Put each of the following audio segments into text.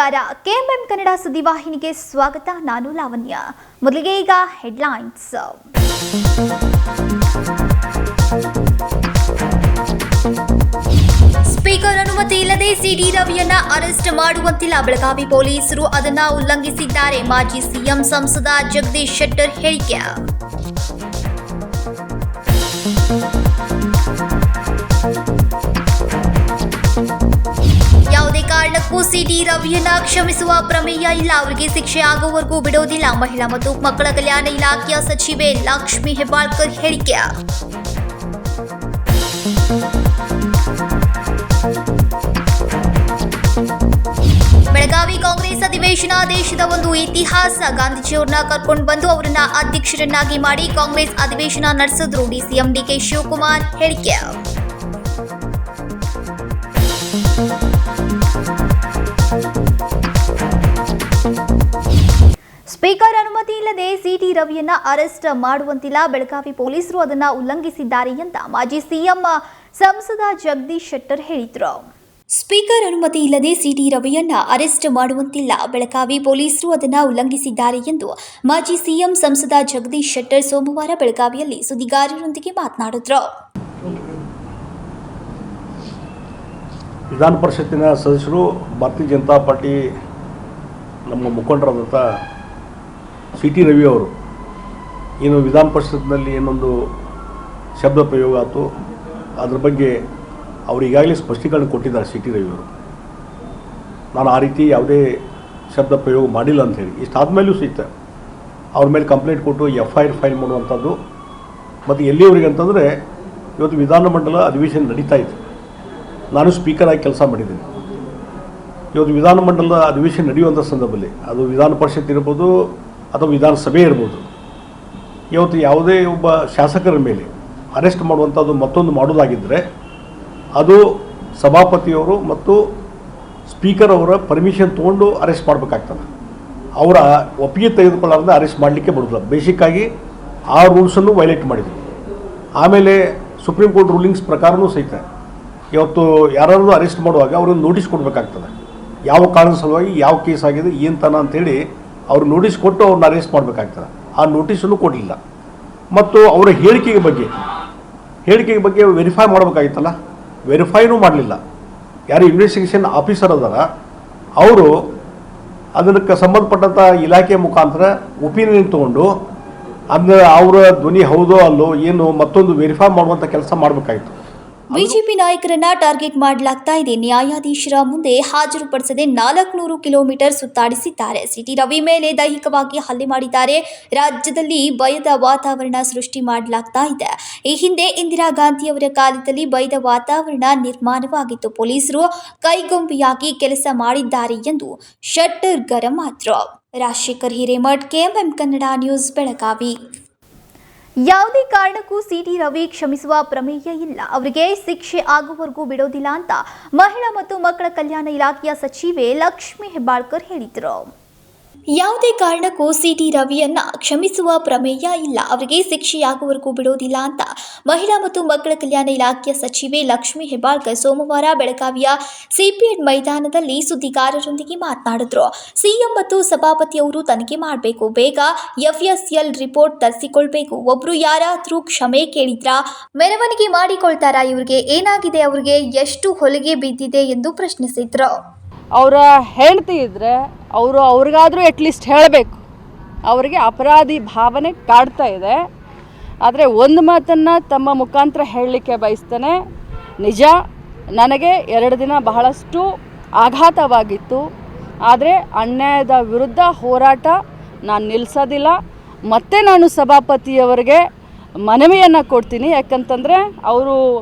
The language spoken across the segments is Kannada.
ನಮಸ್ಕಾರ. ಕೆಎಂಎಂ ಕನ್ನಡ ಸುದ್ದಿವಾಹಿನಿಗೆ ಸ್ವಾಗತ. ನಾನು ಲಾವಣ್ಯ. ಮೊದಲಿಗೆ ಈಗ ಹೆಡ್ಲೈನ್ಸ್. ಸ್ಪೀಕರ್ ಅನುಮತಿ ಇಲ್ಲದೆ ಸಿಟಿ ರವಿಯನ್ನ ಅರೆಸ್ಟ್ ಮಾಡುವಂತಿಲ್ಲ. ಬೆಳಗಾವಿ ಪೊಲೀಸರು ಅದನ್ನ ಉಲ್ಲಂಘಿಸಿದ್ದಾರೆ. ಮಾಜಿ ಸಿಎಂ ಸಂಸದ ಜಗದೀಶ್ ಶೆಟ್ಟರ್ ಹೇಳಿಕೆ. ಯಾವುದೇ ಕಾರಣಕ್ಕೂ ಸಿಟಿ ರವಿಯನ್ನ ಕ್ಷಮಿಸುವ ಪ್ರಮೇಯ ಇಲ್ಲ. ಅವರಿಗೆ ಶಿಕ್ಷೆ ಆಗುವವರೆಗೂ ಬಿಡೋದಿಲ್ಲ. ಮಹಿಳಾ ಮತ್ತು ಮಕ್ಕಳ ಕಲ್ಯಾಣ ಇಲಾಖೆಯ ಸಚಿವೆ ಲಕ್ಷ್ಮಿ ಹೆಬ್ಬಾಳ್ಕರ್ ಹೇಳಿಕೆ. ಬೆಳಗಾವಿ ಕಾಂಗ್ರೆಸ್ ಅಧಿವೇಶನ ದೇಶದ ಒಂದು ಇತಿಹಾಸ. ಗಾಂಧೀಜಿಯವರನ್ನ ಕರ್ಕೊಂಡು ಬಂದು ಅವರನ್ನ ಅಧ್ಯಕ್ಷರನ್ನಾಗಿ ಮಾಡಿ ಕಾಂಗ್ರೆಸ್ ಅಧಿವೇಶನ ನಡೆಸಿದ್ರು. ಡಿಸಿಎಂ ಡಿಕೆ ಶಿವಕುಮಾರ್ ಹೇಳಿಕೆ. ಸ್ಪೀಕರ್ ಅನುಮತಿ ಇಲ್ಲದೆ ಸಿಟಿ ರವಿಯನ್ನ ಅರೆಸ್ಟ್ ಮಾಡುವಂತಿಲ್ಲ. ಬೆಳಗಾವಿ ಪೊಲೀಸರು ಅದನ್ನ ಉಲ್ಲಂಘಿಸಿದ್ದಾರೆ ಅಂತ ಮಾಜಿ ಸಿಎಂ ಸಂಸದ ಜಗದೀಶ್ ಶೆಟ್ಟರ್ ಹೇಳಿದರು. ಸ್ಪೀಕರ್ ಅನುಮತಿ ಇಲ್ಲದೆ ಸಿಟಿ ರವಿಯನ್ನ ಅರೆಸ್ಟ್ ಮಾಡುವಂತಿಲ್ಲ. ಬೆಳಗಾವಿ ಪೊಲೀಸರು ಅದನ್ನ ಉಲ್ಲಂಘಿಸಿದ್ದಾರೆ ಎಂದು ಮಾಜಿ ಸಿಎಂ ಸಂಸದ ಜಗದೀಶ್ ಶೆಟ್ಟರ್ ಸೋಮವಾರ ಬೆಳಗಾವಿಯಲ್ಲಿ ಸುದ್ದಿಗಾರರೊಂದಿಗೆ ಮಾತನಾಡಿದರು. ವಿಧಾನ ಪರಿಷತ್ತಿನ ಸದಸ್ಯರು ಭಾರತೀಯ ಜನತಾ ಪಾರ್ಟಿ ನಮ್ಮ ಮುಖಂಡರಾದಂಥ ಸಿಟಿ ರವಿ ಅವರು ಏನು ವಿಧಾನ ಪರಿಷತ್ನಲ್ಲಿ ಏನೊಂದು ಶಬ್ದ ಪ್ರಯೋಗ ಆಯಿತು, ಅದ್ರ ಬಗ್ಗೆ ಅವರು ಈಗಾಗಲೇ ಸ್ಪಷ್ಟೀಕರಣ ಕೊಟ್ಟಿದ್ದಾರೆ. ಸಿಟಿ ರವಿ ಅವರು ನಾನು ಆ ರೀತಿ ಯಾವುದೇ ಶಬ್ದ ಪ್ರಯೋಗ ಮಾಡಿಲ್ಲ ಅಂಥೇಳಿ ಇಷ್ಟಾದಮೇಲೂ ಸಹಿತ ಅವ್ರ ಮೇಲೆ ಕಂಪ್ಲೇಂಟ್ ಕೊಟ್ಟು FIR ಫೈಲ್ ಮಾಡುವಂಥದ್ದು. ಮತ್ತು ಎಲ್ಲಿಯವರೆಗೆ ಅಂತಂದರೆ ಇವತ್ತು ವಿಧಾನಮಂಡಲ ಅಧಿವೇಶನ ನಡೀತಾ ಇತ್ತು. ನಾನು ಸ್ಪೀಕರ್ ಆಗಿ ಕೆಲಸ ಮಾಡಿದ್ದೀನಿ. ಇವತ್ತು ವಿಧಾನಮಂಡಲದ ಅಧಿವೇಶನ ನಡೆಯುವಂಥ ಸಂದರ್ಭದಲ್ಲಿ ಅದು ವಿಧಾನ ಪರಿಷತ್ ಇರ್ಬೋದು ಅಥವಾ ವಿಧಾನಸಭೆ ಇರ್ಬೋದು, ಇವತ್ತು ಯಾವುದೇ ಒಬ್ಬ ಶಾಸಕರ ಮೇಲೆ ಅರೆಸ್ಟ್ ಮಾಡುವಂಥದ್ದು ಮತ್ತೊಂದು ಮಾಡೋದಾಗಿದ್ದರೆ ಅದು ಸಭಾಪತಿಯವರು ಮತ್ತು ಸ್ಪೀಕರ್ ಅವರ ಪರ್ಮಿಷನ್ ತೊಗೊಂಡು ಅರೆಸ್ಟ್ ಮಾಡಬೇಕಾಗ್ತದೆ. ಅವರ ಒಪ್ಪಿಗೆ ತೆಗೆದುಕೊಳ್ಳಾರ್ದೆ ಅರೆಸ್ಟ್ ಮಾಡಲಿಕ್ಕೆ ಬರೋದಿಲ್ಲ. ಬೇಸಿಕ್ಕಾಗಿ ಆ ರೂಲ್ಸನ್ನು ವೈಲೇಟ್ ಮಾಡಿದರು. ಆಮೇಲೆ ಸುಪ್ರೀಂ ಕೋರ್ಟ್ ರೂಲಿಂಗ್ಸ್ ಪ್ರಕಾರವೂ ಸಹಿತ ಇವತ್ತು ಯಾರಾದರೂ ಅರೆಸ್ಟ್ ಮಾಡುವಾಗ ಅವ್ರಿಗೆ ನೋಟಿಸ್ ಕೊಡಬೇಕಾಗ್ತದೆ. ಯಾವ ಕಾರಣದ ಸಲುವಾಗಿ ಯಾವ ಕೇಸ್ ಆಗಿದೆ ಏನತನ ಅಂಥೇಳಿ ಅವ್ರು ನೋಟಿಸ್ ಕೊಟ್ಟು ಅವ್ರನ್ನ ಅರೆಸ್ಟ್ ಮಾಡಬೇಕಾಗ್ತದೆ. ಆ ನೋಟಿಸನ್ನು ಕೊಡಲಿಲ್ಲ. ಮತ್ತು ಅವರ ಹೇಳಿಕೆಗೆ ಬಗ್ಗೆ ವೆರಿಫೈ ಮಾಡಬೇಕಾಗಿತ್ತಲ್ಲ, ವೆರಿಫೈನೂ ಮಾಡಲಿಲ್ಲ. ಯಾರು ಇನ್ವೆಸ್ಟಿಗೇಷನ್ ಆಫೀಸರ್ ಅದಾರ ಅವರು ಅದಕ್ಕೆ ಸಂಬಂಧಪಟ್ಟಂಥ ಇಲಾಖೆಯ ಮುಖಾಂತರ ಒಪಿನಿಯನ್ ತೊಗೊಂಡು ಅದನ್ನ ಅವರ ಧ್ವನಿ ಹೌದೋ ಅಲ್ಲೋ ಏನು ಮತ್ತೊಂದು ವೆರಿಫೈ ಮಾಡುವಂಥ ಕೆಲಸ ಮಾಡಬೇಕಾಗಿತ್ತು. ಬಿಜೆಪಿ ನಾಯಕರನ್ನ ಟಾರ್ಗೆಟ್ ಮಾಡಲಾಗ್ತಾ ಇದೆ. ನ್ಯಾಯಾಧೀಶರ ಮುಂದೆ ಹಾಜರುಪಡಿಸದೆ 400 ಕಿಲೋಮೀಟರ್ ಸುತ್ತಾಡಿಸಿದ್ದಾರೆ. ಸಿಟಿ ರವಿ ಮೇಲೆ ದೈಹಿಕವಾಗಿ ಹಲ್ಲೆ ಮಾಡಿದ್ದಾರೆ. ರಾಜ್ಯದಲ್ಲಿ ಭಯದ ವಾತಾವರಣ ಸೃಷ್ಟಿ ಮಾಡಲಾಗ್ತಾ ಇದೆ. ಈ ಹಿಂದೆ ಇಂದಿರಾ ಗಾಂಧಿಯವರ ಕಾಲದಲ್ಲಿ ಭಯದ ವಾತಾವರಣ ನಿರ್ಮಾಣವಾಗಿತ್ತು. ಪೊಲೀಸರು ಕೈಗೊಂಬೆಯಾಗಿ ಕೆಲಸ ಮಾಡಿದ್ದಾರೆ ಎಂದು ಶೆಟ್ಟರ್ ಗರಂ ಮಾಡಿದ್ರು. Rajashekhar Hiremath, KMM Kannada news, Belagavi. ಯಾವುದೇ ಕಾರಣಕ್ಕೂ ಸಿಟಿ ರವಿ ಕ್ಷಮಿಸುವ ಪ್ರಮೇಯ ಇಲ್ಲ. ಅವರಿಗೆ ಶಿಕ್ಷೆ ಆಗುವವರೆಗೂ ಬಿಡೋದಿಲ್ಲ ಅಂತ ಮಹಿಳಾ ಮತ್ತು ಮಕ್ಕಳ ಕಲ್ಯಾಣ ಇಲಾಖೆಯ ಸಚಿವೆ ಲಕ್ಷ್ಮಿ ಹೆಬ್ಬಾಳ್ಕರ್ ಹೇಳಿದರು. ಯಾವುದೇ ಕಾರಣಕ್ಕೂ ಸಿಟಿ ರವಿಯನ್ನ ಕ್ಷಮಿಸುವ ಪ್ರಮೇಯ ಇಲ್ಲ. ಅವರಿಗೆ ಶಿಕ್ಷೆಯಾಗುವವರೆಗೂ ಬಿಡೋದಿಲ್ಲ ಅಂತ ಮಹಿಳಾ ಮತ್ತು ಮಕ್ಕಳ ಕಲ್ಯಾಣ ಇಲಾಖೆಯ ಸಚಿವೆ ಲಕ್ಷ್ಮಿ ಹೆಬ್ಬಾಳ್ಕರ್ ಸೋಮವಾರ ಬೆಳಗಾವಿಯ ಸಿಪಿಎಡ್ ಮೈದಾನದಲ್ಲಿ ಸುದ್ದಿಗಾರರೊಂದಿಗೆ ಮಾತನಾಡಿದ್ರು. ಸಿಎಂ ಮತ್ತು ಸಭಾಪತಿಯವರು ತನಿಖೆ ಮಾಡಬೇಕು. ಬೇಗ FSL ರಿಪೋರ್ಟ್ ತರಿಸಿಕೊಳ್ಬೇಕು. ಒಬ್ರು ಯಾರಾದ್ರೂ ಕ್ಷಮೆ ಕೇಳಿದ್ರಾ? ಮೆರವಣಿಗೆ ಮಾಡಿಕೊಳ್ತಾರಾ? ಇವರಿಗೆ ಏನಾಗಿದೆ? ಅವರಿಗೆ ಎಷ್ಟು ಹೊಲಿಗೆ ಬಿದ್ದಿದೆ ಎಂದು ಪ್ರಶ್ನಿಸಿದ್ರು. ಅವರ ಹೆಂಡತಿ ಇದ್ದರೆ ಅವ್ರಿಗಾದರೂ ಅಟ್ಲೀಸ್ಟ್ ಹೇಳಬೇಕು. ಅವರಿಗೆ ಅಪರಾಧಿ ಭಾವನೆ ಕಾಡ್ತಾ ಇದೆ. ಆದರೆ ಒಂದು ಮಾತನ್ನು ತಮ್ಮ ಮುಖಾಂತರ ಹೇಳಲಿಕ್ಕೆ ಬಯಸ್ತೇನೆ. ನಿಜ, ನನಗೆ 2 ದಿನ ಬಹಳಷ್ಟು ಆಘಾತವಾಗಿತ್ತು. ಆದರೆ ಅನ್ಯಾಯದ ವಿರುದ್ಧ ಹೋರಾಟ ನಾನು ನಿಲ್ಲಿಸೋದಿಲ್ಲ. ಮತ್ತೆ ನಾನು ಸಭಾಪತಿಯವರಿಗೆ ಮನವಿಯನ್ನು ಕೊಡ್ತೀನಿ. ಯಾಕಂತಂದರೆ ಅವರು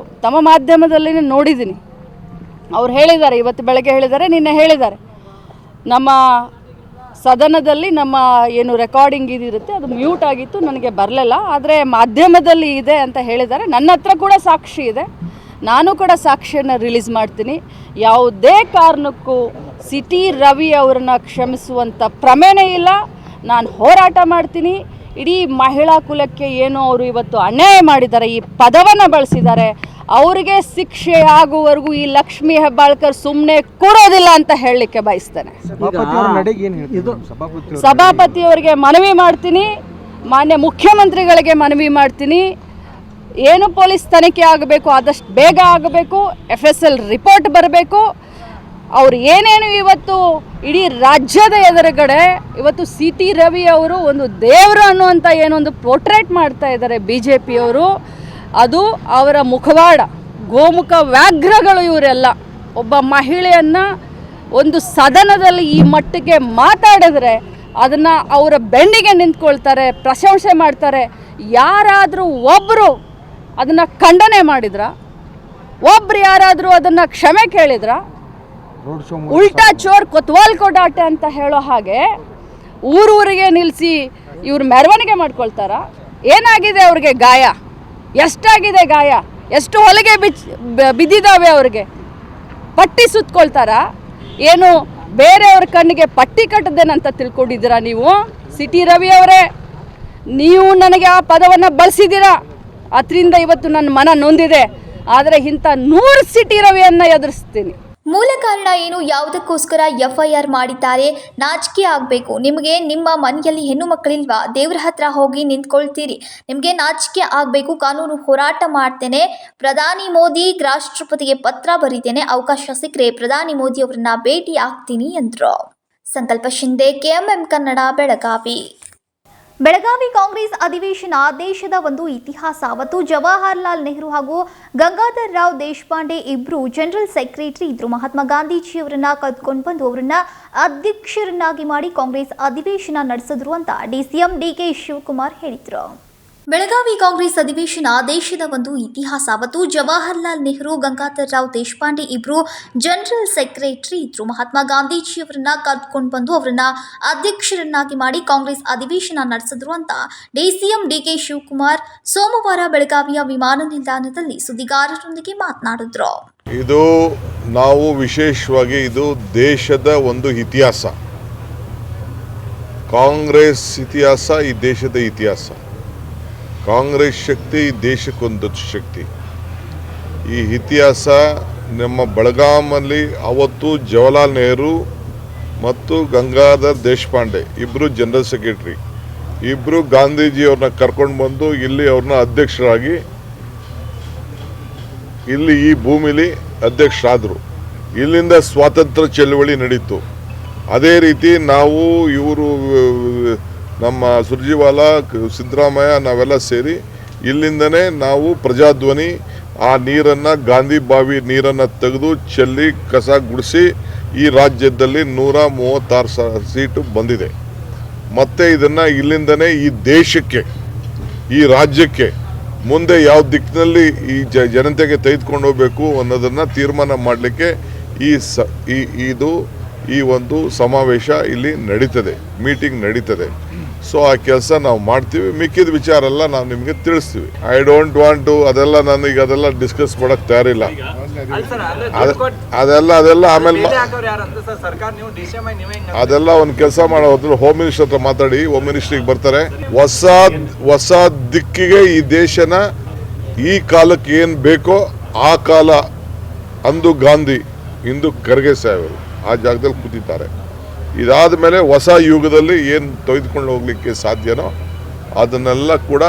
ತಮ್ಮ ಮಾಧ್ಯಮದಲ್ಲಿ ನೋಡಿದ್ದೀನಿ, ಅವ್ರು ಹೇಳಿದ್ದಾರೆ, ಇವತ್ತು ಬೆಳಗ್ಗೆ ಹೇಳಿದ್ದಾರೆ, ನಿನ್ನೆ ಹೇಳಿದ್ದಾರೆ, ನಮ್ಮ ಸದನದಲ್ಲಿ ನಮ್ಮ ಏನು ರೆಕಾರ್ಡಿಂಗ್ ಇದಿರುತ್ತೆ ಅದು ಮ್ಯೂಟ್ ಆಗಿತ್ತು, ನನಗೆ ಬರಲಿಲ್ಲ, ಆದರೆ ಮಾಧ್ಯಮದಲ್ಲಿ ಇದೆ ಅಂತ ಹೇಳಿದ್ದಾರೆ. ನನ್ನ ಹತ್ರ ಕೂಡ ಸಾಕ್ಷಿ ಇದೆ. ನಾನು ಕೂಡ ಸಾಕ್ಷಿಯನ್ನು ರಿಲೀಸ್ ಮಾಡ್ತೀನಿ. ಯಾವುದೇ ಕಾರಣಕ್ಕೂ ಸಿಟಿ ರವಿ ಅವರನ್ನು ಕ್ಷಮಿಸುವಂಥ ಪ್ರಮೇಯ ಇಲ್ಲ. ನಾನು ಹೋರಾಟ ಮಾಡ್ತೀನಿ. ಇಡೀ ಮಹಿಳಾ ಕುಲಕ್ಕೆ ಏನು ಅವರು ಇವತ್ತು ಅನ್ಯಾಯ ಮಾಡಿದ್ದಾರೆ, ಈ ಪದವನ್ನು ಬಳಸಿದ್ದಾರೆ, ಅವರಿಗೆ ಶಿಕ್ಷೆ ಆಗುವವರೆಗೂ ಈ ಲಕ್ಷ್ಮೀ ಹೆಬ್ಬಾಳ್ಕರ್ ಸುಮ್ಮನೆ ಕೊಡೋದಿಲ್ಲ ಅಂತ ಹೇಳಲಿಕ್ಕೆ ಬಯಸ್ತೇನೆ. ಸಭಾಪತಿಯವರಿಗೆ ಮನವಿ ಮಾಡ್ತೀನಿ, ಮಾನ್ಯ ಮುಖ್ಯಮಂತ್ರಿಗಳಿಗೆ ಮನವಿ ಮಾಡ್ತೀನಿ, ಏನು ಪೊಲೀಸ್ ತನಿಖೆ ಆಗಬೇಕು ಆದಷ್ಟು ಬೇಗ ಆಗಬೇಕು, FSL ರಿಪೋರ್ಟ್ ಬರಬೇಕು. ಅವ್ರು ಏನೇನು ಇವತ್ತು ಇಡೀ ರಾಜ್ಯದ ಎದುರುಗಡೆ ಇವತ್ತು CT ರವಿ ಅವರು ಒಂದು ದೇವರು ಅನ್ನುವಂಥ ಏನೊಂದು ಪೋರ್ಟ್ರೇಟ್ ಮಾಡ್ತಾ ಇದ್ದಾರೆ BJPಯವರು, ಅದು ಅವರ ಮುಖವಾಡ, ಗೋಮುಖ ವ್ಯಾಘ್ರಗಳು ಇವರೆಲ್ಲ. ಒಬ್ಬ ಮಹಿಳೆಯನ್ನು ಒಂದು ಸದನದಲ್ಲಿ ಈ ಮಟ್ಟಿಗೆ ಮಾತಾಡಿದ್ರೆ ಅದನ್ನು ಅವರ ಬೆನ್ನಿಗೆ ನಿಂತ್ಕೊಳ್ತಾರೆ, ಪ್ರಶಂಸೆ ಮಾಡ್ತಾರೆ. ಯಾರಾದರೂ ಒಬ್ಬರು ಅದನ್ನು ಖಂಡನೆ ಮಾಡಿದ್ರ, ಒಬ್ರು ಯಾರಾದರೂ ಅದನ್ನು ಕ್ಷಮೆ ಕೇಳಿದ್ರ? ಉಲ್ಟಾ ಚೋರ್ ಕೊತ್ವಾಲ್ ಕೊಡಾಟೆ ಅಂತ ಹೇಳೋ ಹಾಗೆ ಊರೂರಿಗೆ ನಿಲ್ಲಿಸಿ ಇವ್ರು ಮೆರವಣಿಗೆ ಮಾಡ್ಕೊಳ್ತಾರ. ಏನಾಗಿದೆ ಅವ್ರಿಗೆ ಗಾಯ? ಎಷ್ಟಾಗಿದೆ ಗಾಯ? ಎಷ್ಟು ಹೊಲಿಗೆ ಬಿದ್ದಿದ್ದಾವೆ ಅವ್ರಿಗೆ? ಪಟ್ಟಿ ಸುತ್ಕೊಳ್ತಾರ? ಏನು ಬೇರೆಯವ್ರ ಕಣ್ಣಿಗೆ ಪಟ್ಟಿ ಕಟ್ಟದೇನಂತ ತಿಳ್ಕೊಂಡಿದ್ದೀರಾ ನೀವು? CT ರವಿ ಅವರೇ, ನೀವು ನನಗೆ ಆ ಪದವನ್ನು ಬಳಸಿದ್ದೀರಾ, ಅದರಿಂದ ಇವತ್ತು ನನ್ನ ಮನ ನೊಂದಿದೆ. ಆದರೆ ಇಂಥ 100 CT ರವಿಯನ್ನು ಎದುರಿಸ್ತೀನಿ. ಮೂಲ ಕಾರಣ ಏನು? ಯಾವುದಕ್ಕೋಸ್ಕರ FIR ಮಾಡಿದ್ದಾರೆ? ನಾಚಿಕೆ ಆಗಬೇಕು ನಿಮಗೆ. ನಿಮ್ಮ ಮನೆಯಲ್ಲಿ ಹೆಣ್ಣು ಮಕ್ಕಳಿಲ್ವಾ? ದೇವ್ರ ಹತ್ರ ಹೋಗಿ ನಿಂತ್ಕೊಳ್ತೀರಿ, ನಿಮಗೆ ನಾಚಿಕೆ ಆಗಬೇಕು. ಕಾನೂನು ಹೋರಾಟ ಮಾಡ್ತೇನೆ, ಪ್ರಧಾನಿ ಮೋದಿ ರಾಷ್ಟ್ರಪತಿಗೆ ಪತ್ರ ಬರೀತೇನೆ, ಅವಕಾಶ ಸಿಕ್ಕರೆ ಪ್ರಧಾನಿ ಮೋದಿ ಅವರನ್ನ ಭೇಟಿ ಆಗ್ತೀನಿ ಎಂದರು. ಸಂಕಲ್ಪ ಶಿಂದೆ, KMM ಕನ್ನಡ, ಬೆಳಗಾವಿ. ಬೆಳಗಾವಿ ಕಾಂಗ್ರೆಸ್ ಅಧಿವೇಶನ ದೇಶದ ಒಂದು ಇತಿಹಾಸ. ಅವತ್ತು ಜವಾಹರ್ಲಾಲ್ ನೆಹರು ಹಾಗೂ ಗಂಗಾಧರ್ ರಾವ್ ದೇಶಪಾಂಡೆ ಇಬ್ಬರು ಜನರಲ್ ಸೆಕ್ರೆಟರಿ ಇದ್ರು. ಮಹಾತ್ಮ ಗಾಂಧೀಜಿಯವರನ್ನ ಕದ್ಕೊಂಡು ಬಂದು ಅವರನ್ನ ಅಧ್ಯಕ್ಷರನ್ನಾಗಿ ಮಾಡಿ ಕಾಂಗ್ರೆಸ್ ಅಧಿವೇಶನ ನಡೆಸಿದ್ರು ಅಂತ DCM DK ಶಿವಕುಮಾರ್ ಹೇಳಿದ್ರು. ಬೆಳಗಾವಿ ಕಾಂಗ್ರೆಸ್ ಅಧಿವೇಶನ ದೇಶದ ಒಂದು ಇತಿಹಾಸ. ಅವತ್ತು ಜವಾಹರ್ಲಾಲ್ ನೆಹರು, ಗಂಗಾಧರ್ ರಾವ್ ದೇಶಪಾಂಡೆ ಇಬ್ಬರು ಜನರಲ್ ಸೆಕ್ರೆಟರಿ ಇದ್ರು. ಮಹಾತ್ಮ ಗಾಂಧೀಜಿಯವರನ್ನ ಕರ್ಕೊಂಡು ಬಂದು ಅವರನ್ನ ಅಧ್ಯಕ್ಷರನ್ನಾಗಿ ಮಾಡಿ ಕಾಂಗ್ರೆಸ್ ಅಧಿವೇಶನ ನಡೆಸಿದ್ರು ಅಂತ DCM DK ಶಿವಕುಮಾರ್ ಸೋಮವಾರ ಬೆಳಗಾವಿಯ ವಿಮಾನ ನಿಲ್ದಾಣದಲ್ಲಿ ಸುದ್ದಿಗಾರರೊಂದಿಗೆ ಮಾತನಾಡಿದ್ರು. ಇದು ನಾವು ವಿಶೇಷವಾಗಿ ಇದು ದೇಶದ ಒಂದು ಇತಿಹಾಸ. ಕಾಂಗ್ರೆಸ್ ಇತಿಹಾಸ ಈ ದೇಶದ ಇತಿಹಾಸ. ಕಾಂಗ್ರೆಸ್ ಶಕ್ತಿ ಈ ದೇಶಕ್ಕೊಂದು ಶಕ್ತಿ. ಈ ಇತಿಹಾಸ ನಮ್ಮ ಬೆಳಗಾಮಲ್ಲಿ ಅವತ್ತು ಜವಾಹರ್ಲಾಲ್ ನೆಹರು ಮತ್ತು ಗಂಗಾಧರ್ ದೇಶಪಾಂಡೆ ಇಬ್ಬರು ಜನರಲ್ ಸೆಕ್ರೆಟರಿ, ಇಬ್ಬರು ಗಾಂಧೀಜಿಯವ್ರನ್ನ ಕರ್ಕೊಂಡು ಬಂದು ಇಲ್ಲಿ ಅವ್ರನ್ನ ಅಧ್ಯಕ್ಷರಾಗಿ ಇಲ್ಲಿ ಈ ಭೂಮಿಲಿ ಅಧ್ಯಕ್ಷರಾದರು. ಇಲ್ಲಿಂದ ಸ್ವಾತಂತ್ರ್ಯ ಚಳವಳಿ ನಡೀತು. ಅದೇ ರೀತಿ ನಾವು ಇವರು ನಮ್ಮ ಸುರ್ಜಿವಾಲ, ಸಿದ್ದರಾಮಯ್ಯ ನಾವೆಲ್ಲ ಸೇರಿ ಇಲ್ಲಿಂದನೇ ನಾವು ಪ್ರಜಾಧ್ವನಿ ಆ ನೀರನ್ನು, ಗಾಂಧಿ ಬಾವಿ ನೀರನ್ನು ತೆಗೆದು ಚೆಲ್ಲಿ ಕಸ ಗುಡಿಸಿ ಈ ರಾಜ್ಯದಲ್ಲಿ 136 ಸೀಟು ಬಂದಿದೆ. ಮತ್ತು ಇದನ್ನು ಇಲ್ಲಿಂದನೇ ಈ ದೇಶಕ್ಕೆ, ಈ ರಾಜ್ಯಕ್ಕೆ ಮುಂದೆ ಯಾವ ದಿಕ್ಕಿನಲ್ಲಿ ಈ ಜನತೆಗೆ ತೆಗೆದುಕೊಂಡು ಹೋಗಬೇಕು ಅನ್ನೋದನ್ನು ತೀರ್ಮಾನ ಮಾಡಲಿಕ್ಕೆ ಈ ಒಂದು ಸಮಾವೇಶ ಇಲ್ಲಿ ನಡೀತದೆ, ಮೀಟಿಂಗ್ ನಡೀತದೆ. ಸೊ ಆ ಕೆಲಸ ನಾವು ಮಾಡ್ತೀವಿ. ಮಿಕ್ಕಿದ ವಿಚಾರ ಎಲ್ಲ ನಾವು ನಿಮಗೆ ತಿಳಿಸ್ತೀವಿ. ಐ ಡೋಂಟ್ ವಾಂಟ್ ಟು ಅದೆಲ್ಲ ಅದೆಲ್ಲ ಡಿಸ್ಕಸ್ ಮಾಡಕ್ಕೆ ತಯಾರಿಲ್ಲ. ಅದೆಲ್ಲ ಆಮೇಲೆ ಅದೆಲ್ಲ ಒಂದು ಕೆಲಸ ಮಾಡೋದು ಹೋಮ್ ಮಿನಿಸ್ಟರ್ ಹತ್ರ ಮಾತಾಡಿ, ಹೋಮ್ ಮಿನಿಸ್ಟ್ರಿಗೆ ಬರ್ತಾರೆ. ಹೊಸ ದಿಕ್ಕಿಗೆ ಈ ದೇಶನ ಈ ಕಾಲಕ್ಕೆ ಏನು ಬೇಕೋ ಆ ಕಾಲ, ಅಂದು ಗಾಂಧಿ ಇಂದು ಖರ್ಗೆ ಸಾಹೇಬರು ಆ ಜಾಗದಲ್ಲಿ ಕೂತಿದ್ದಾರೆ. ಇದಾದ ಮೇಲೆ ಹೊಸ ಯುಗದಲ್ಲಿ ಏನು ತೆಗೆದುಕೊಂಡು ಹೋಗಲಿಕ್ಕೆ ಸಾಧ್ಯನೋ ಅದನ್ನೆಲ್ಲ ಕೂಡ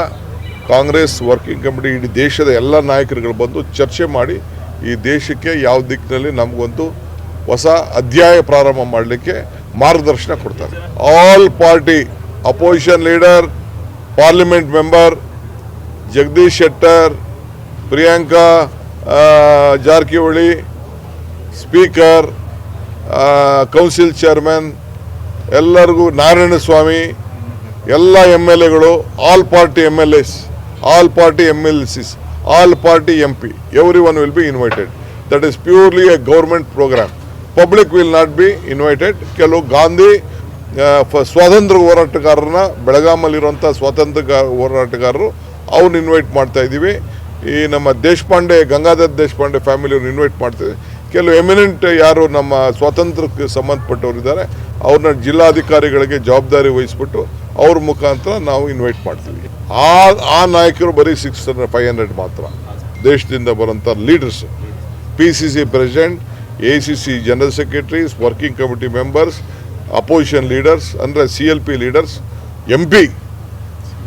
ಕಾಂಗ್ರೆಸ್ ವರ್ಕಿಂಗ್ ಕಮಿಟಿ ಇಡೀ ದೇಶದ ಎಲ್ಲ ನಾಯಕರುಗಳು ಬಂದು ಚರ್ಚೆ ಮಾಡಿ ಈ ದೇಶಕ್ಕೆ ಯಾವ ದಿಕ್ಕಿನಲ್ಲಿ ನಮಗೊಂದು ಹೊಸ ಅಧ್ಯಾಯ ಪ್ರಾರಂಭ ಮಾಡಲಿಕ್ಕೆ ಮಾರ್ಗದರ್ಶನ ಕೊಡ್ತಾರೆ. All party opposition leader, parliament member Jagadish Shettar, Priyanka Jarkiholi, speaker, council chairman, ಎಲ್ಲರಿಗೂ ನಾರಾಯಣ ಸ್ವಾಮಿ, ಎಲ್ಲ MLAಗಳು, all party MLAs, all party MLCs, all party MP, everyone will be invited. That is purely a government program. Public will not be invited. ಕೆಲವು ಗಾಂಧಿ ಸ್ವಾತಂತ್ರ್ಯ ಹೋರಾಟಗಾರರನ್ನ ಬೆಳಗಾಮಲ್ಲಿರುವಂಥ ಸ್ವಾತಂತ್ರ್ಯ ಹೋರಾಟಗಾರರು ಅವ್ರನ್ನ ಇನ್ವೈಟ್ ಮಾಡ್ತಾ ಇದ್ದೀವಿ. ಈ ನಮ್ಮ ದೇಶಪಾಂಡೆ, ಗಂಗಾಧರ್ ದೇಶಪಾಂಡೆ ಫ್ಯಾಮಿಲಿಯವ್ರನ್ನ ಇನ್ವೈಟ್ ಮಾಡ್ತೀವಿ. ಕೆಲವು ಎಮಿನೆಂಟ್ ಯಾರು ನಮ್ಮ ಸ್ವಾತಂತ್ರ್ಯಕ್ಕೆ ಸಂಬಂಧಪಟ್ಟವರಿದ್ದಾರೆ ಅವ್ರನ್ನ ಜಿಲ್ಲಾಧಿಕಾರಿಗಳಿಗೆ ಜವಾಬ್ದಾರಿ ವಹಿಸ್ಬಿಟ್ಟು ಅವ್ರ ಮುಖಾಂತರ ನಾವು ಇನ್ವೈಟ್ ಮಾಡ್ತೀವಿ. ಆ ನಾಯಕರು ಬರೀ 600-500 ಮಾತ್ರ. ದೇಶದಿಂದ ಬರೋಂಥ leaders, PCC president, ACC general secretaries, working committee members, opposition leaders ಅಂದರೆ CLP ಲೀಡರ್ಸ್, MP